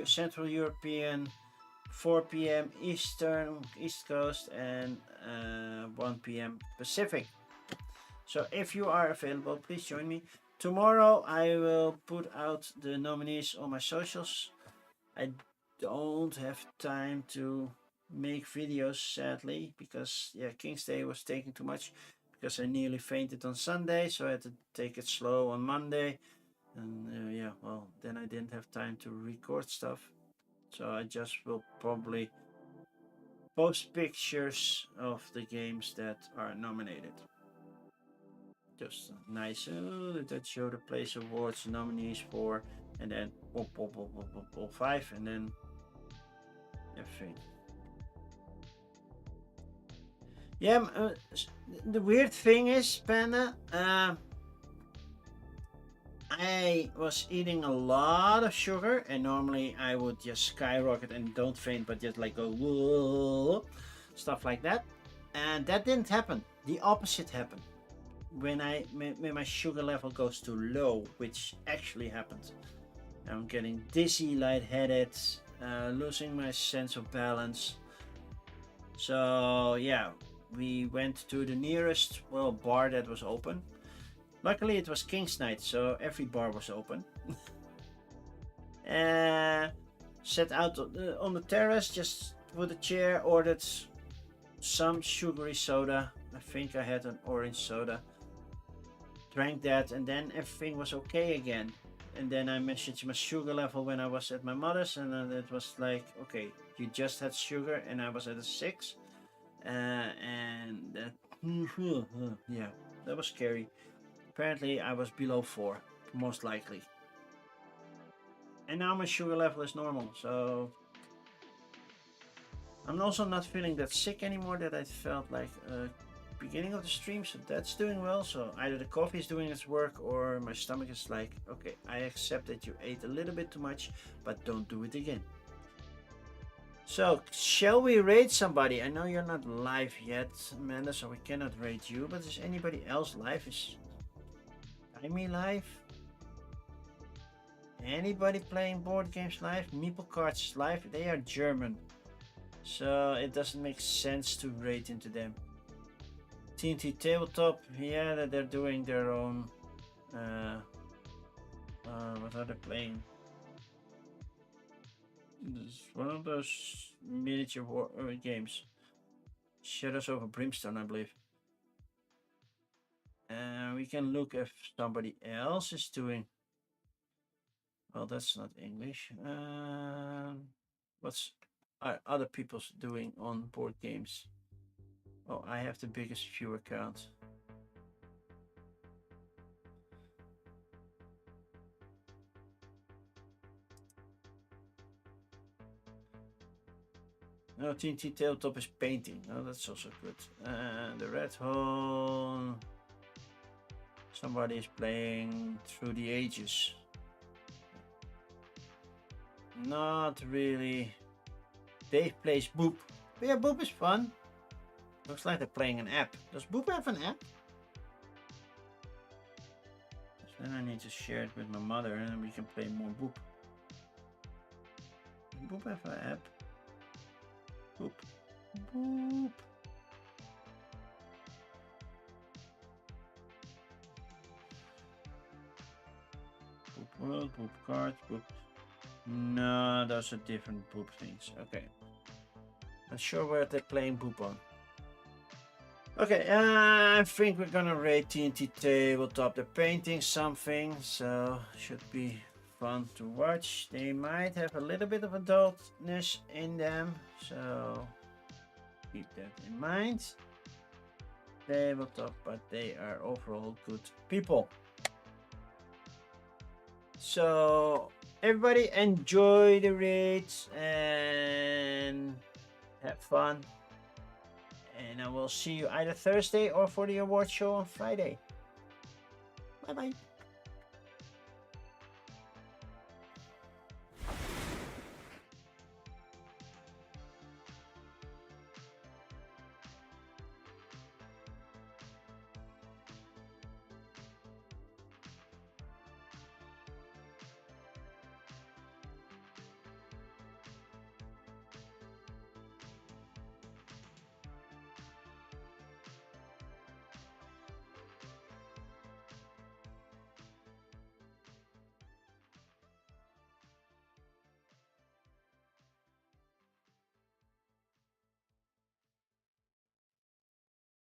Central European, 4 p.m. Eastern, East Coast, and 1 p.m. Pacific. So if you are available, please join me. Tomorrow I will put out the nominees on my socials. I don't have time to make videos, sadly, because yeah, King's Day was taking too much because I nearly fainted on Sunday, so I had to take it slow on Monday. And yeah, well, then I didn't have time to record stuff. So I just will probably post pictures of the games that are nominated. Just nice, the Dutch Yoda Place Awards nominees for, and then 5, and then everything. Yeah, the weird thing is, Panda, I was eating a lot of sugar, and normally I would just skyrocket and don't faint, but just like go whoa, stuff like that. And that didn't happen. The opposite happened. When my sugar level goes too low, which actually happened. I'm getting dizzy, lightheaded, losing my sense of balance. So yeah, we went to the nearest bar that was open. Luckily it was King's Night, so every bar was open. Sat out on the terrace, just with a chair, ordered some sugary soda. I think I had an orange soda. Drank that, and then everything was okay again. And then I measured my sugar level when I was at my mother's, and then it was like, okay, you just had sugar, and I was at a 6. And yeah, that was scary. Apparently I was below 4, most likely. And now my sugar level is normal, so I'm also not feeling that sick anymore that I felt like beginning of the stream, so that's doing well. So either the coffee is doing its work, or my stomach is like, okay, I accept that you ate a little bit too much, but don't do it again. So shall we raid somebody? I know you're not live yet, Amanda, so we cannot raid you, but is anybody else live? Is Jaime live? Anybody playing board games live? Meeple Cards live? They are German, so it doesn't make sense to raid into them. TNT Tabletop, yeah, they're doing their own. What are they playing? This is one of those miniature games. Shadows over Brimstone, I believe. We can look if somebody else is doing. Well, that's not English. What's other people's doing on board games? Oh, I have the biggest viewer count. No, TNT Tabletop is painting. Oh, that's also good. The Red Hole. Somebody is playing Through the Ages. Not really. Dave plays Boop. Yeah, Boop is fun. Looks like they're playing an app. Does Boop have an app? So then I need to share it with my mother and then we can play more Boop. Does Boop have an app? Boop. Boop. Boop World, Boop Cards, Boop. No, those are different Boop things. Okay. Not sure where they're playing Boop on. Okay, I think we're gonna raid TNT Tabletop. They're painting something, so should be fun to watch. They might have a little bit of adultness in them, so keep that in mind. Tabletop, but they are overall good people. So everybody enjoy the raids and have fun. And I will see you either Thursday or for the award show on Friday. Bye bye.